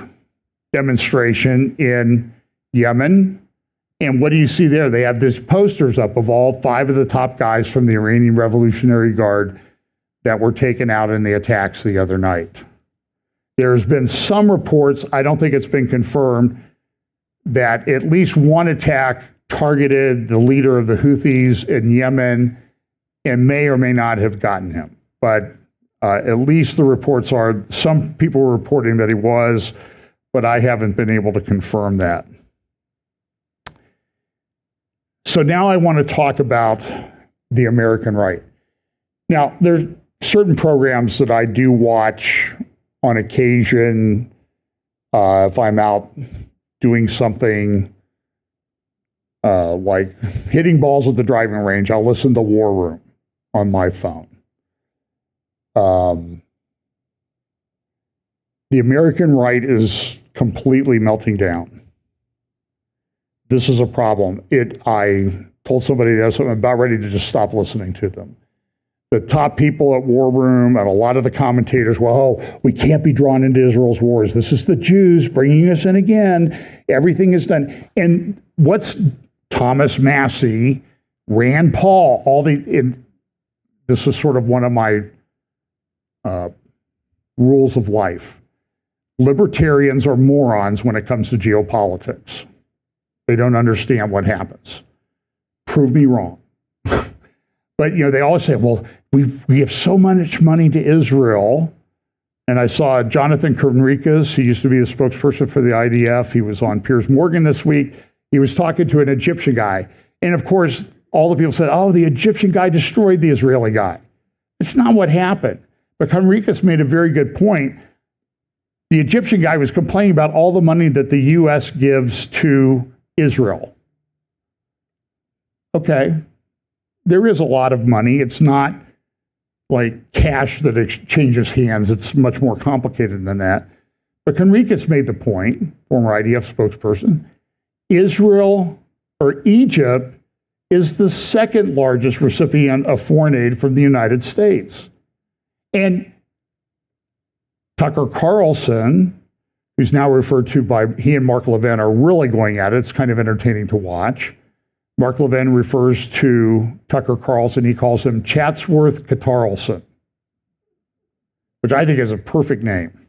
demonstration in Yemen. And what do you see there? They have these posters up of all 5 of the top guys from the Iranian Revolutionary Guard that were taken out in the attacks the other night. There's been some reports, I don't think it's been confirmed, that at least one attack targeted the leader of the Houthis in Yemen and may or may not have gotten him. But at least the reports are, some people were reporting that he was, but I haven't been able to confirm that. So now I want to talk about the American right. Now, there's certain programs that I do watch on occasion if I'm out doing something like hitting balls at the driving range. I'll listen to War Room on my phone. The American right is completely melting down. This is a problem. I told somebody that I'm about ready to just stop listening to them. The top people at War Room and a lot of the commentators, well, we can't be drawn into Israel's wars. This is the Jews bringing us in again. Everything is done. And what's Thomas Massey, Rand Paul, this is sort of one of my rules of life. Libertarians are morons when it comes to geopolitics. They don't understand what happens. Prove me wrong. But they always say, well, we have so much money to Israel. And I saw Jonathan Conricus, he used to be the spokesperson for the IDF. He was on Piers Morgan this week. He was talking to an Egyptian guy. And of course, all the people said, oh, the Egyptian guy destroyed the Israeli guy. It's not what happened. But Conricus made a very good point. The Egyptian guy was complaining about all the money that the U.S. gives to Israel. Okay, there is a lot of money. It's not like cash that exchanges hands. It's much more complicated than that. But Conricus made the point, former IDF spokesperson, Israel or Egypt is the second largest recipient of foreign aid from the United States. And Tucker Carlson, who's now referred to by, he and Mark Levin are really going at it. It's kind of entertaining to watch. Mark Levin refers to Tucker Carlson, he calls him Chatsworth Catarlson, which I think is a perfect name.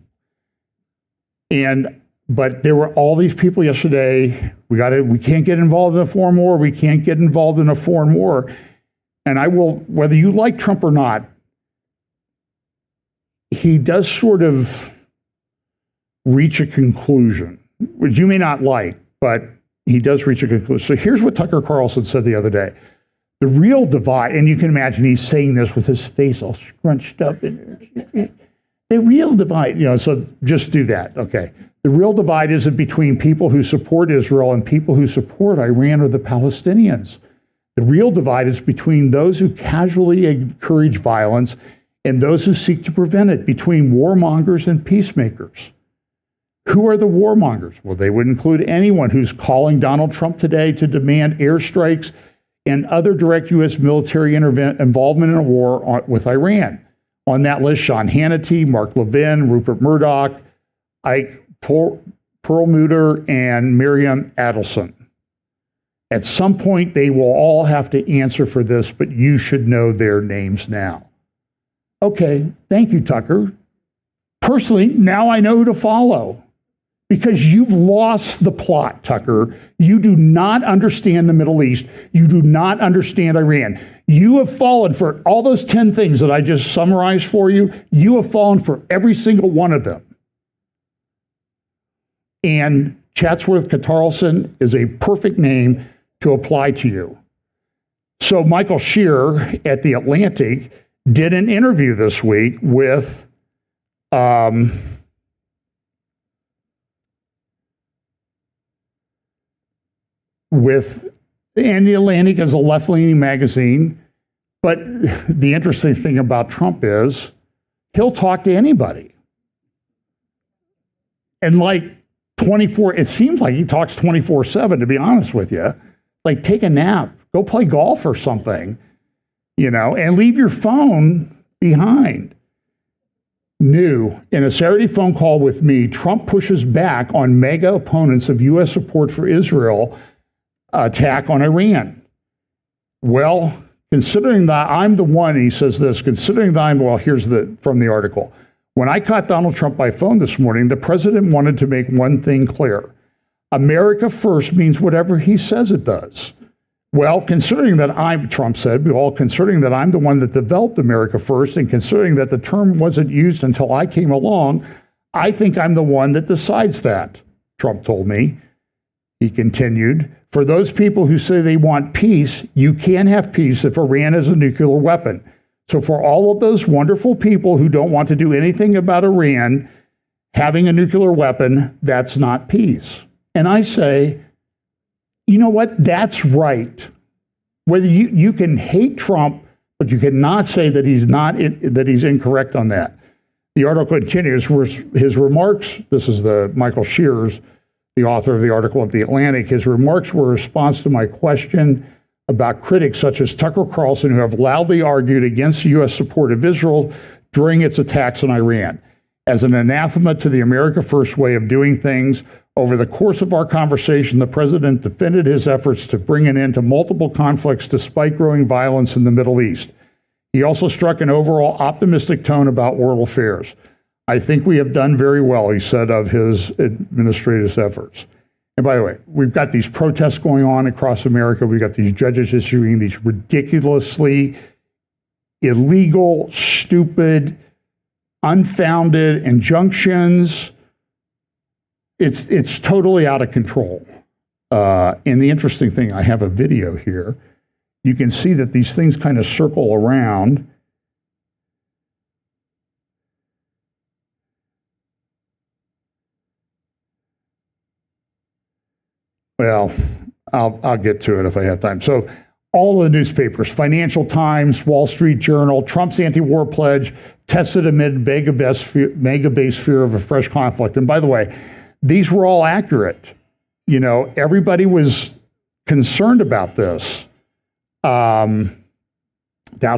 But there were all these people yesterday, we can't get involved in a foreign war, we can't get involved in a foreign war. And I will, whether you like Trump or not, he does sort of reach a conclusion, which you may not like, but he does reach a conclusion. So here's what Tucker Carlson said the other day. The real divide, and you can imagine he's saying this with his face all scrunched up. The real divide, so just do that, okay. The real divide isn't between people who support Israel and people who support Iran or the Palestinians. The real divide is between those who casually encourage violence and those who seek to prevent it, between warmongers and peacemakers. Who are the warmongers? Well, they would include anyone who's calling Donald Trump today to demand airstrikes and other direct U.S. military involvement in a war with Iran. On that list, Sean Hannity, Mark Levin, Rupert Murdoch, Ike Perlmutter, and Miriam Adelson. At some point, they will all have to answer for this, but you should know their names now. Okay, thank you, Tucker. Personally, now I know who to follow. because you've lost the plot, Tucker. You do not understand the Middle East. You do not understand Iran. You have fallen for all those 10 things that I just summarized for you. You have fallen for every single one of them. And Chatsworth Catarlson is a perfect name to apply to you. So Michael Shear at The Atlantic did an interview this week with and The Atlantic is a left-leaning magazine, but the interesting thing about Trump is he'll talk to anybody. And like it seems like he talks 24/7, to be honest with you. Like, take a nap, go play golf or something, and leave your phone behind. New, in a Saturday phone call with me, Trump pushes back on mega opponents of U.S. support for Israel attack on Iran. Well, considering that I'm the one, he says this, considering that here's from the article. When I caught Donald Trump by phone this morning, the president wanted to make one thing clear. America first means whatever he says it does. Well, considering that Trump said, considering that I'm the one that developed America first, and considering that the term wasn't used until I came along, I think I'm the one that decides that, Trump told me. He continued, for those people who say they want peace, you can't have peace if Iran has a nuclear weapon. So for all of those wonderful people who don't want to do anything about Iran having a nuclear weapon, that's not peace. And I say, you know what? That's right. Whether you can hate Trump, but you cannot say that he's incorrect on that. The article continues, his remarks, this is the Michael Shears, the author of the article at The Atlantic, his remarks were a response to my question about critics such as Tucker Carlson, who have loudly argued against U.S. support of Israel during its attacks on Iran. As an anathema to the America First way of doing things, over the course of our conversation, the president defended his efforts to bring an end to multiple conflicts despite growing violence in the Middle East. He also struck an overall optimistic tone about world affairs. I think we have done very well, he said, of his administrative efforts. And by the way, we've got these protests going on across America. We've got these judges issuing these ridiculously illegal, stupid, unfounded injunctions. It's totally out of control. And the interesting thing, I have a video here. You can see that these things kind of circle around. Well, I'll get to it if I have time. So all the newspapers, Financial Times, Wall Street Journal, Trump's anti-war pledge tested amid mega-based fear of a fresh conflict. And by the way, these were all accurate. Everybody was concerned about this. Doubts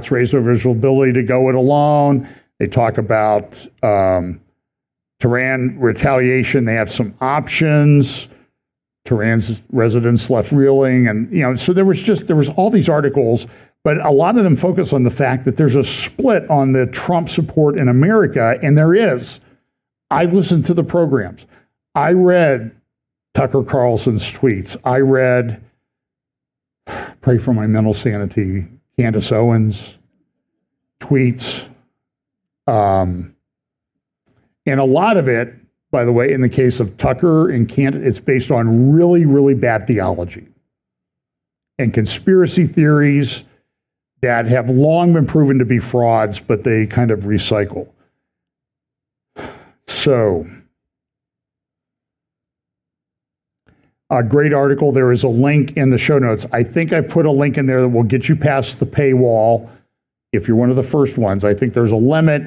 raised over Israel's ability to go it alone. They talk about Tehran retaliation. They have some options. Tehran's residents left reeling, and so there was all these articles, but a lot of them focus on the fact that there's a split on the Trump support in America, and there is. I listened to the programs. I read Tucker Carlson's tweets. I read, pray for my mental sanity, Candace Owens' tweets, and a lot of it, by the way, in the case of Tucker and Candace, it's based on really, really bad theology and conspiracy theories that have long been proven to be frauds, but they kind of recycle. So, a great article. There is a link in the show notes. I think I put a link in there that will get you past the paywall if you're one of the first ones. I think there's a limit.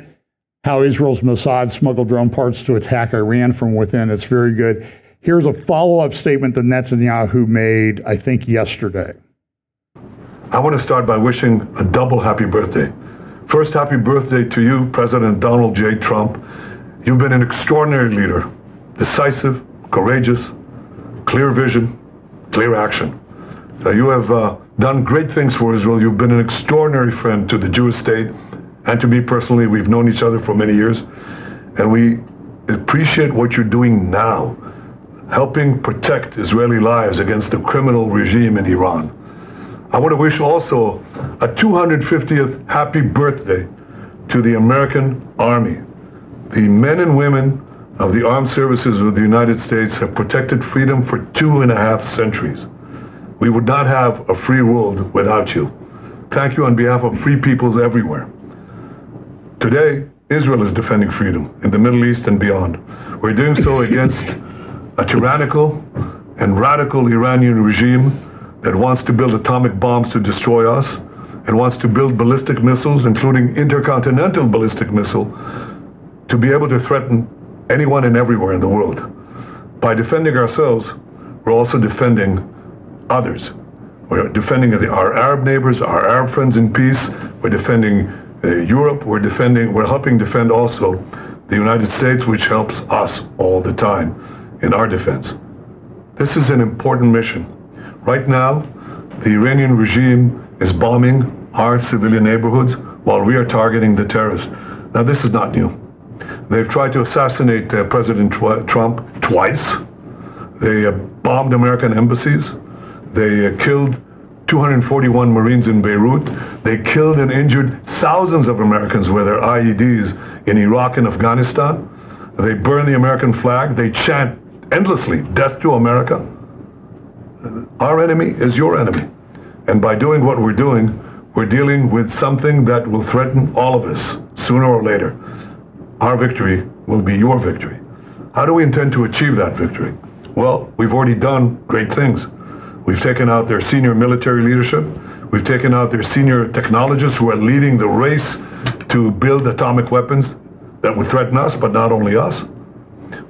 How Israel's Mossad smuggled drone parts to attack Iran from within. It's very good. Here's a follow-up statement that Netanyahu made, I think, yesterday. I want to start by wishing a double happy birthday. First, happy birthday to you, President Donald J. Trump. You've been an extraordinary leader, decisive, courageous, clear vision, clear action. You have done great things for Israel. You've been an extraordinary friend to the Jewish state. And to me personally, we've known each other for many years, and we appreciate what you're doing now helping protect Israeli lives against the criminal regime in Iran. I want to wish also a 250th happy birthday to the American Army. The men and women of the armed services of the United States have protected freedom for 2.5 centuries. We would not have a free world without you. Thank you on behalf of free peoples everywhere. Today, Israel is defending freedom in the Middle East and beyond. We're doing so against a tyrannical and radical Iranian regime that wants to build atomic bombs to destroy us and wants to build ballistic missiles, including intercontinental ballistic missile, to be able to threaten anyone and everywhere in the world. By defending ourselves, we're also defending others. We're defending our Arab neighbors, our Arab friends in peace. We're defending Europe. We're helping defend also the United States, which helps us all the time in our defense. This is an important mission. Right now, the Iranian regime is bombing our civilian neighborhoods while we are targeting the terrorists. Now, this is not new. They've tried to assassinate President Trump twice. They bombed American embassies. They killed 241 Marines in Beirut. They killed and injured thousands of Americans with their IEDs in Iraq and Afghanistan. They burn the American flag. They chant endlessly, "Death to America." Our enemy is your enemy. And by doing what we're doing, we're dealing with something that will threaten all of us sooner or later. Our victory will be your victory. How do we intend to achieve that victory? Well, we've already done great things. We've taken out their senior military leadership. We've taken out their senior technologists who are leading the race to build atomic weapons that would threaten us, but not only us.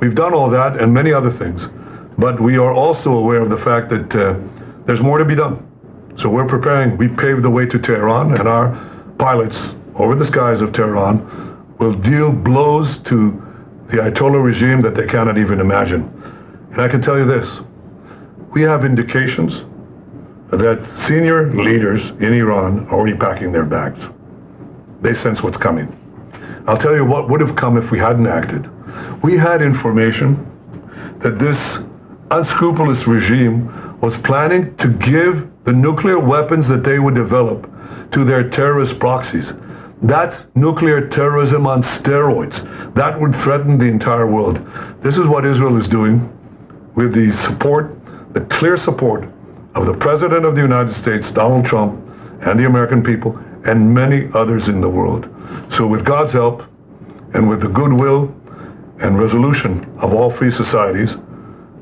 We've done all that and many other things. But we are also aware of the fact that there's more to be done. So we're preparing. We paved the way to Tehran, and our pilots over the skies of Tehran will deal blows to the Ayatollah regime that they cannot even imagine. And I can tell you this, we have indications that senior leaders in Iran are already packing their bags. They sense what's coming. I'll tell you what would have come if we hadn't acted. We had information that this unscrupulous regime was planning to give the nuclear weapons that they would develop to their terrorist proxies. That's nuclear terrorism on steroids. That would threaten the entire world. This is what Israel is doing with the support, the clear support of the President of the United States, Donald Trump, and the American people, and many others in the world. So with God's help, and with the goodwill and resolution of all free societies,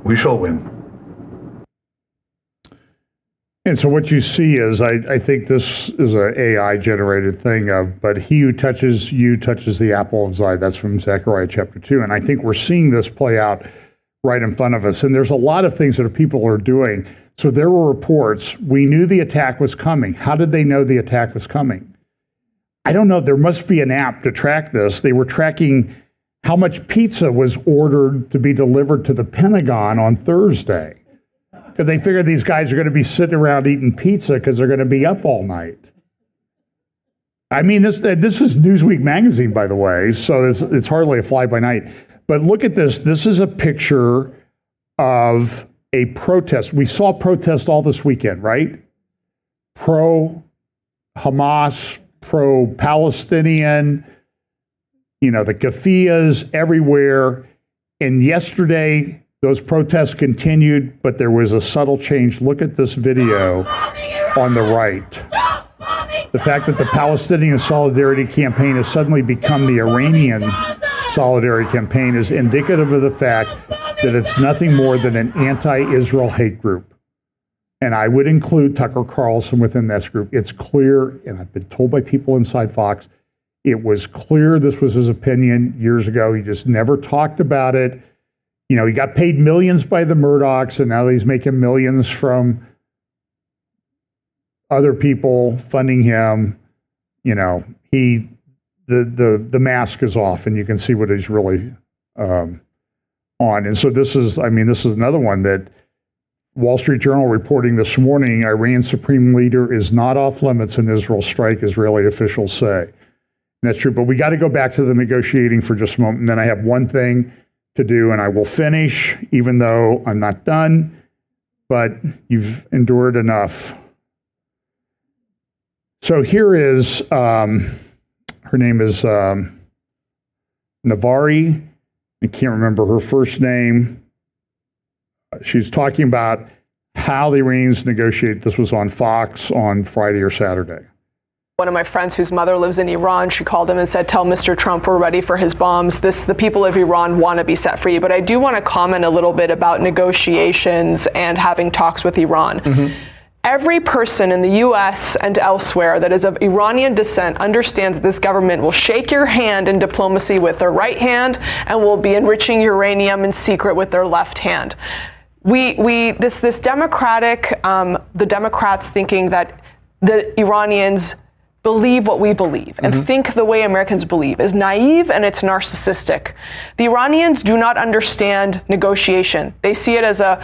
we shall win. And so what you see is, I think this is an AI-generated thing but he who touches you touches the apple of his eye. That's from Zechariah chapter 2. And I think we're seeing this play out right in front of us. And there's a lot of things that people are doing. So there were reports. We knew the attack was coming. How did they know the attack was coming? I don't know. There must be an app to track this. They were tracking how much pizza was ordered to be delivered to the Pentagon on Thursday. Because they figure these guys are going to be sitting around eating pizza because they're going to be up all night. I mean, this is Newsweek magazine, by the way, so it's hardly a fly-by-night. But look at this. This is a picture of a protest. We saw protests all this weekend, right? Pro-Hamas, pro-Palestinian, the keffiyehs everywhere. And yesterday, those protests continued, but there was a subtle change. Look at this video on the right. The fact that the Palestinian Solidarity Campaign has suddenly become the Iranian Solidarity Campaign is indicative of the fact that it's nothing more than an anti-Israel hate group. And I would include Tucker Carlson within this group. It's clear, and I've been told by people inside Fox, it was clear this was his opinion years ago. He just never talked about it. He got paid millions by the Murdochs, and now he's making millions from other people funding him. The mask is off, and you can see what he's really on. And so this is another one that Wall Street Journal reporting this morning. Iran's supreme leader is not off limits in Israel's strike, Israeli officials say. And that's true, but we got to go back to the negotiating for just a moment. And then I have one thing to do, and I will finish, even though I'm not done, but you've endured enough. So here is, her name is Navari. I can't remember her first name. She's talking about how the Iranians negotiate. This was on Fox on Friday or Saturday. One of my friends whose mother lives in Iran, she called him and said, tell Mr. Trump we're ready for his bombs. The people of Iran want to be set free. But I do want to comment a little bit about negotiations and having talks with Iran. Mm-hmm. Every person in the US and elsewhere that is of Iranian descent understands this government will shake your hand in diplomacy with their right hand and will be enriching uranium in secret with their left hand. This democratic, the Democrats thinking that the Iranians believe what we believe and think the way Americans believe is naive and it's narcissistic. The Iranians do not understand negotiation. They see it as a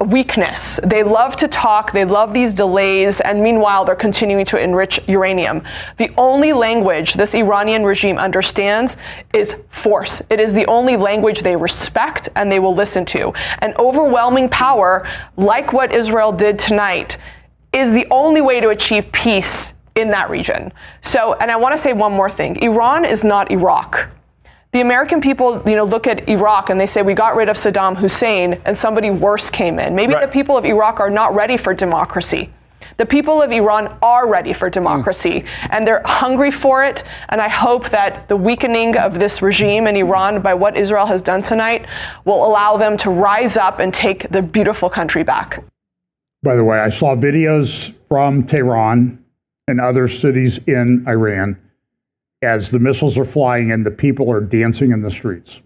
weakness. They love to talk, they love these delays, and meanwhile they're continuing to enrich uranium. The only language this Iranian regime understands is force. It is the only language they respect and they will listen to. And overwhelming power, like what Israel did tonight, is the only way to achieve peace in that region. So, and I want to say one more thing. Iran is not Iraq. The American people, look at Iraq and they say we got rid of Saddam Hussein and somebody worse came in. Maybe the people of Iraq are not ready for democracy. The people of Iran are ready for democracy and they're hungry for it. And I hope that the weakening of this regime in Iran by what Israel has done tonight will allow them to rise up and take the beautiful country back. By the way, I saw videos from Tehran and other cities in Iran as the missiles are flying and the people are dancing in the streets.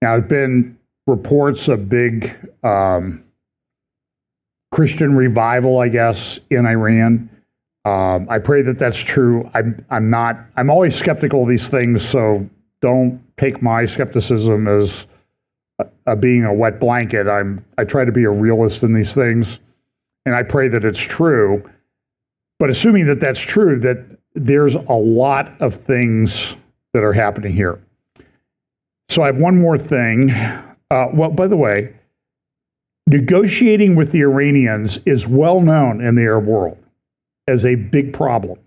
Now, there have been reports of big Christian revival, I guess, in Iran. I pray that that's true. I'm always skeptical of these things, so don't take my skepticism as being a wet blanket. I try to be a realist in these things, and I pray that it's true. But assuming that that's true, that there's a lot of things that are happening here. So I have one more thing. Well, by the way, negotiating with the Iranians is well known in the Arab world as a big problem.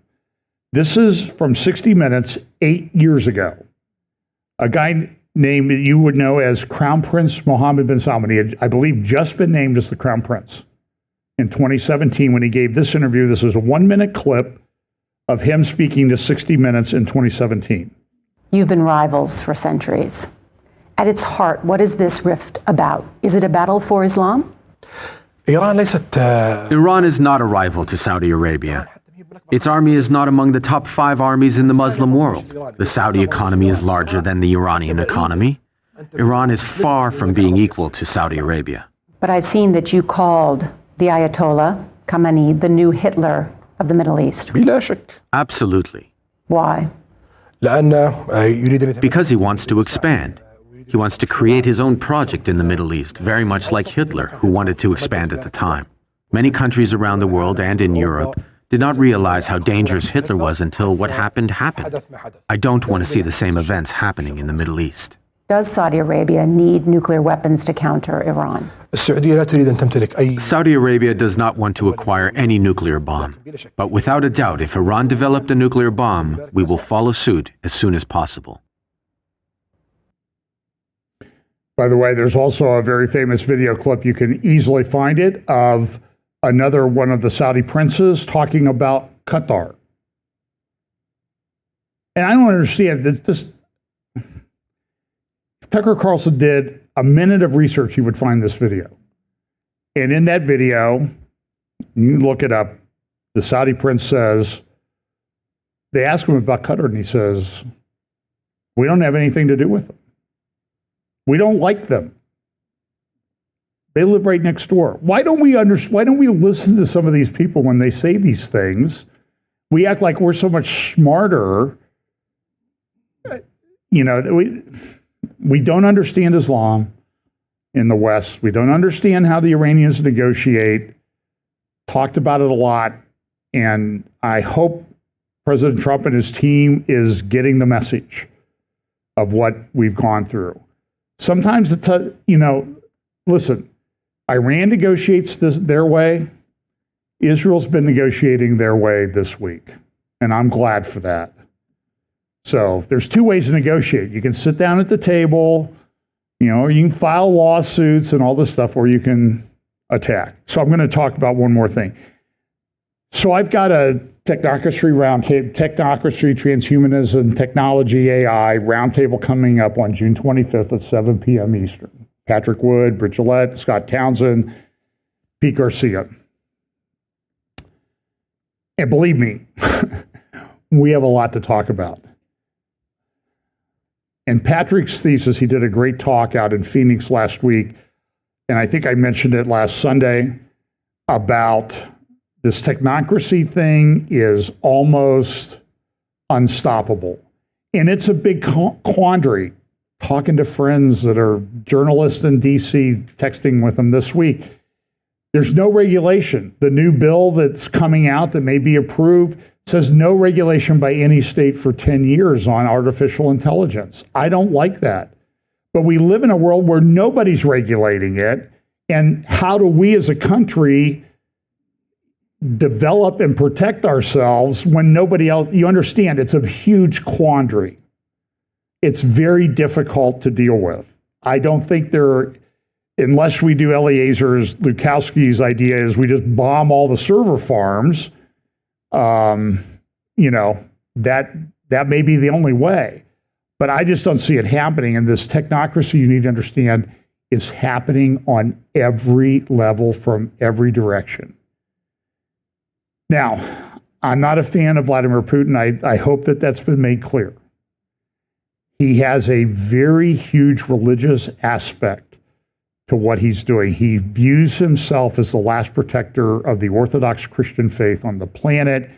This is from 60 Minutes 8 years ago. A guy named, you would know as Crown Prince Mohammed bin Salman. He had, I believe, just been named as the Crown Prince in 2017 when he gave this interview. This is a 1-minute clip of him speaking to 60 Minutes in 2017. You've been rivals for centuries. At its heart, what is this rift about? Is it a battle for Islam? Iran is not a rival to Saudi Arabia. Its army is not among the top 5 armies in the Muslim world. The Saudi economy is larger than the Iranian economy. Iran is far from being equal to Saudi Arabia. But I've seen that you called the Ayatollah Khamenei the new Hitler of the Middle East. Absolutely. Why? Because he wants to expand. He wants to create his own project in the Middle East, very much like Hitler, who wanted to expand at the time. Many countries around the world and in Europe did not realize how dangerous Hitler was until what happened happened. I don't want to see the same events happening in the Middle East. Does Saudi Arabia need nuclear weapons to counter Iran? Saudi Arabia does not want to acquire any nuclear bomb. But without a doubt, if Iran developed a nuclear bomb, we will follow suit as soon as possible. By the way, there's also a very famous video clip, you can easily find it, of another one of the Saudi princes talking about Qatar. And I don't understand this. If Tucker Carlson did a minute of research, he would find this video. And in that video, you look it up, the Saudi prince says, they ask him about Qatar, and he says, we don't have anything to do with them. We don't like them. They live right next door. Why don't we listen to some of these people when they say these things? We act like we're so much smarter. We don't understand Islam in the West. We don't understand how the Iranians negotiate. Talked about it a lot. And I hope President Trump and his team is getting the message. of what we've gone through. Sometimes listen, Iran negotiates their way. Israel's been negotiating their way this week, and I'm glad for that. So there's two ways to negotiate. You can sit down at the table, or you can file lawsuits and all this stuff, or you can attack. So I'm going to talk about one more thing. So I've got a Technocracy roundtable, Technocracy, Transhumanism, Technology, AI roundtable coming up on June 25th at 7 p.m. Eastern. Patrick Wood, Britt Gillette, Scott Townsend, Pete Garcia. And believe me, we have a lot to talk about. And Patrick's thesis, he did a great talk out in Phoenix last week, and I think I mentioned it last Sunday, about this technocracy thing is almost unstoppable. And it's a big quandary. Talking to friends that are journalists in DC, texting with them this week, there's no regulation. The new bill that's coming out that may be approved says no regulation by any state for 10 years on artificial intelligence. I don't like that. But we live in a world where nobody's regulating it. And how do we as a country develop and protect ourselves when nobody else? You understand, it's a huge quandary. It's very difficult to deal with. I don't think unless we do Eliezer's Lukowski's idea is we just bomb all the server farms, that may be the only way. But I just don't see it happening. And this technocracy, you need to understand, is happening on every level from every direction. Now, I'm not a fan of Vladimir Putin. I hope that that's been made clear. He has a very huge religious aspect to what he's doing. He views himself as the last protector of the Orthodox Christian faith on the planet,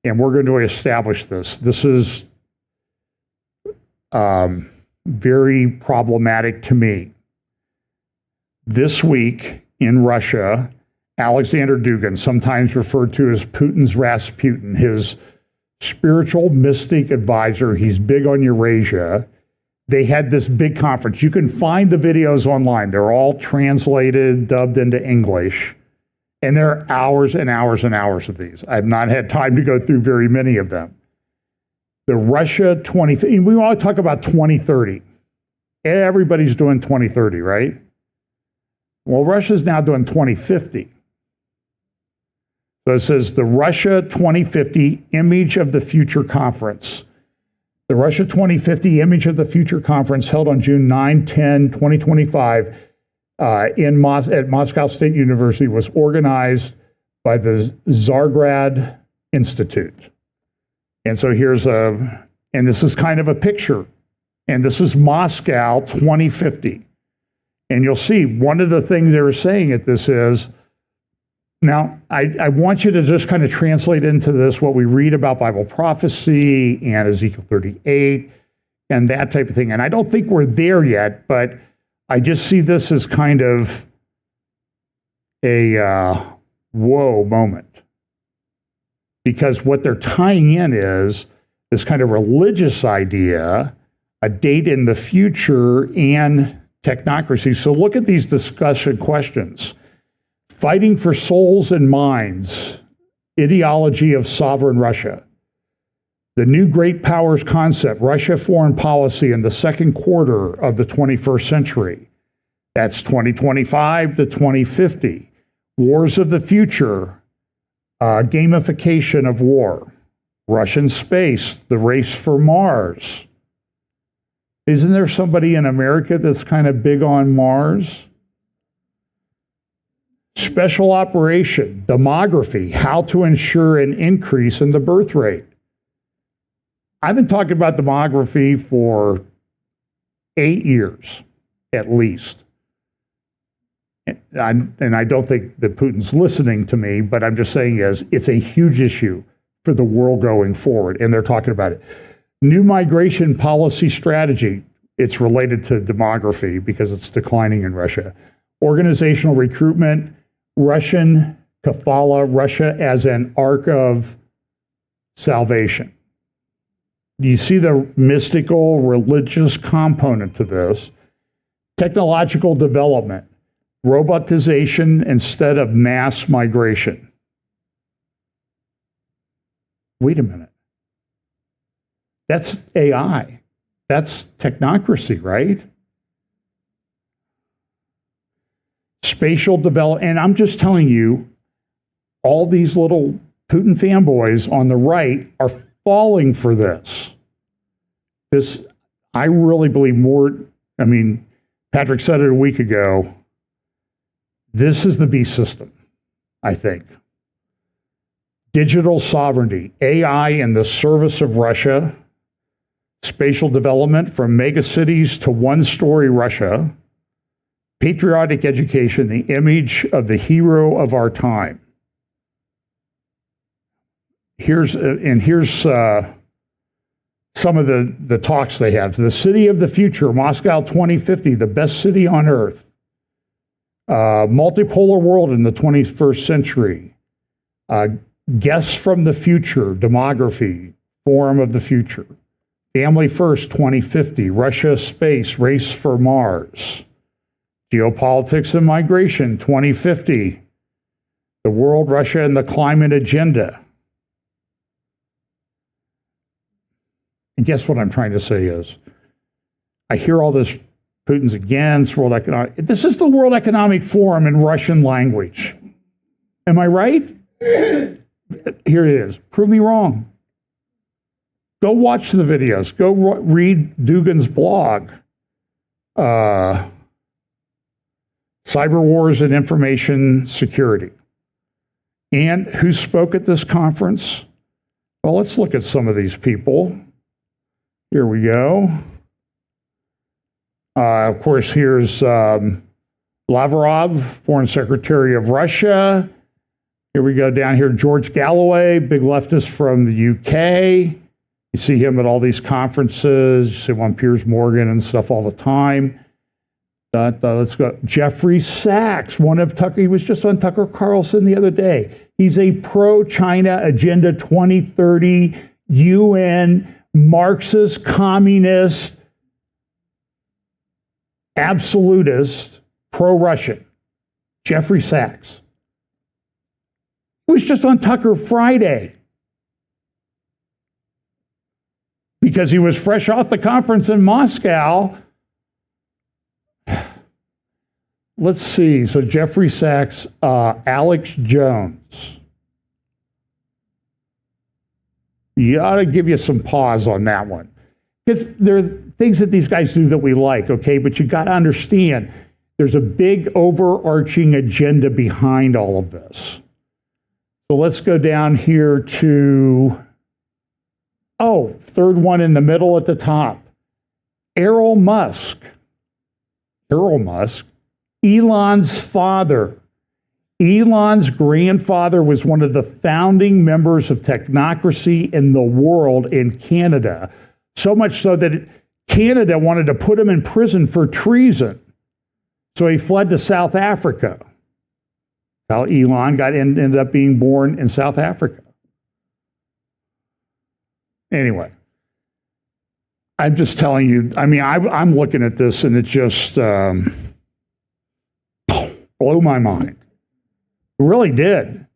and we're going to establish this. This is very problematic to me. This week in Russia, Alexander Dugin, sometimes referred to as Putin's Rasputin, his spiritual mystic advisor, he's big on Eurasia. They had this big conference. You can find the videos online. They're all translated, dubbed into English. And there are hours and hours and hours of these. I've not had time to go through very many of them. The Russia 2050, we all talk about 2030. Everybody's doing 2030, right? Well, Russia's now doing 2050. So it says the Russia 2050 Image of the Future Conference. The Russia 2050 Image of the Future Conference held on June 9-10, 2025 at Moscow State University was organized by the Tsargrad Institute. And so and this is kind of a picture. And this is Moscow 2050. And you'll see one of the things they were saying at this is, now, I want you to just kind of translate into this what we read about Bible prophecy and Ezekiel 38 and that type of thing. And I don't think we're there yet, but I just see this as kind of a whoa moment. Because what they're tying in is this kind of religious idea, a date in the future, and technocracy. So look at these discussion questions. Fighting for souls and minds, ideology of sovereign Russia. The new great powers concept, Russia foreign policy in the second quarter of the 21st century. That's 2025 to 2050. Wars of the future, gamification of war. Russian space, the race for Mars. Isn't there somebody in America that's kind of big on Mars? Special operation, demography, how to ensure an increase in the birth rate. I've been talking about demography for 8 years, at least. And I don't think that Putin's listening to me, but I'm just saying it's a huge issue for the world going forward, and they're talking about it. New migration policy strategy, it's related to demography because it's declining in Russia. Organizational recruitment, Russian kafala, Russia as an ark of salvation. you see the mystical religious component to this? Technological development, robotization instead of mass migration. Wait a minute. That's AI. That's technocracy, right? Spatial development, and I'm just telling you, all these little Putin fanboys on the right are falling for this. This, I really believe more, I mean, Patrick said it a week ago, this is the beast system, I think. Digital sovereignty, AI in the service of Russia, spatial development from megacities to one-story Russia, patriotic education, the image of the hero of our time. Here's some of the talks they have. The city of the future, Moscow 2050, the best city on earth. Multipolar world in the 21st century. Guests from the future, demography, forum of the future. Family first 2050, Russia space, race for Mars. Geopolitics and migration 2050. The world, Russia, and the climate agenda. And guess what I'm trying to say is, I hear all this Putin's against World Economic. This is the World Economic Forum in Russian language. Am I right? Here it is. Prove me wrong. Go watch the videos. Go read Dugin's blog. Cyber Wars and Information Security. And who spoke at this conference? Well, let's look at some of these people. Here we go. Of course, here's Lavrov, Foreign Secretary of Russia. Here we go down here, George Galloway, big leftist from the UK. You see him at all these conferences. You see him on Piers Morgan and stuff all the time. Let's go. Jeffrey Sachs, he was just on Tucker Carlson the other day. He's a pro-China Agenda 2030 UN Marxist, communist, absolutist, pro-Russian. Jeffrey Sachs. He was just on Tucker Friday because he was fresh off the conference in Moscow. Let's see. So Jeffrey Sachs, Alex Jones. You ought to give you some pause on that one. Because there are things that these guys do that we like, okay? But you got to understand, there's a big overarching agenda behind all of this. So let's go down here to, third one in the middle at the top. Elon Musk, Elon's father. Elon's grandfather was one of the founding members of Technocracy in the world in Canada. So much so that Canada wanted to put him in prison for treason. So he fled to South Africa. How Elon ended up being born in South Africa. Anyway, I'm just telling you, I mean, I'm looking at this and it just blew my mind. It really did.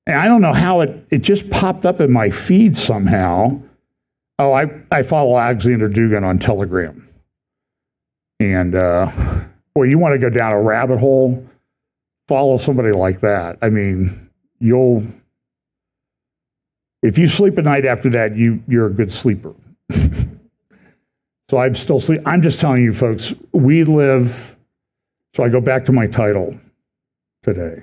And I don't know how it just popped up in my feed somehow. Oh, I follow Alexander Dugin on Telegram. And, boy, you want to go down a rabbit hole? Follow somebody like that. I mean, if you sleep at night after that, you're a good sleeper. So I'm still sleeping. I'm just telling you, folks, we live, so I go back to my title today.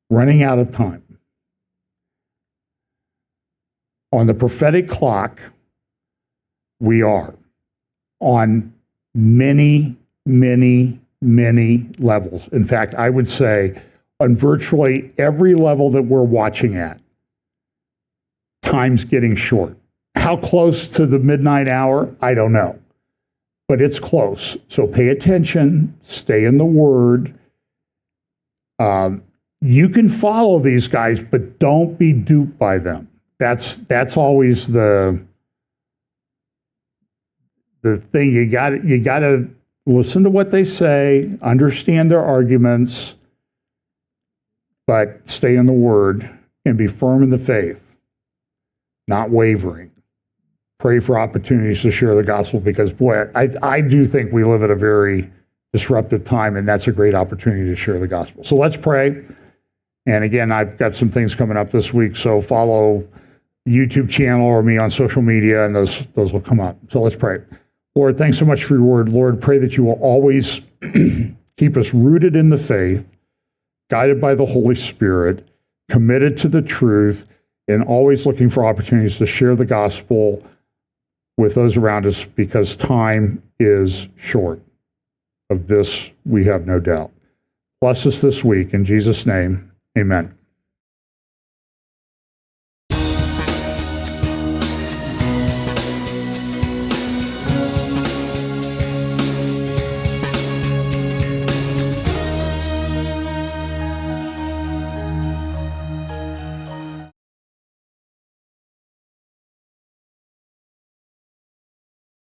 Running out of time. On the prophetic clock, we are on many, many, many levels. In fact, I would say on virtually every level that we're watching at, time's getting short. How close to the midnight hour? I don't know. But it's close. So pay attention, stay in the Word. you can follow these guys, but don't be duped by them. That's always the thing. You got to listen to what they say, understand their arguments, but stay in the Word and be firm in the faith, not wavering. Pray for opportunities to share the gospel, because, boy, I do think we live at a very disruptive time, and that's a great opportunity to share the gospel. So let's pray. And again, I've got some things coming up this week, so follow the YouTube channel or me on social media, and those will come up. So let's pray. Lord, thanks so much for your word. Lord, pray that you will always keep us rooted in the faith, guided by the Holy Spirit, committed to the truth, and always looking for opportunities to share the gospel with those around us, because time is short. Of this, we have no doubt. Bless us this week. In Jesus' name, amen.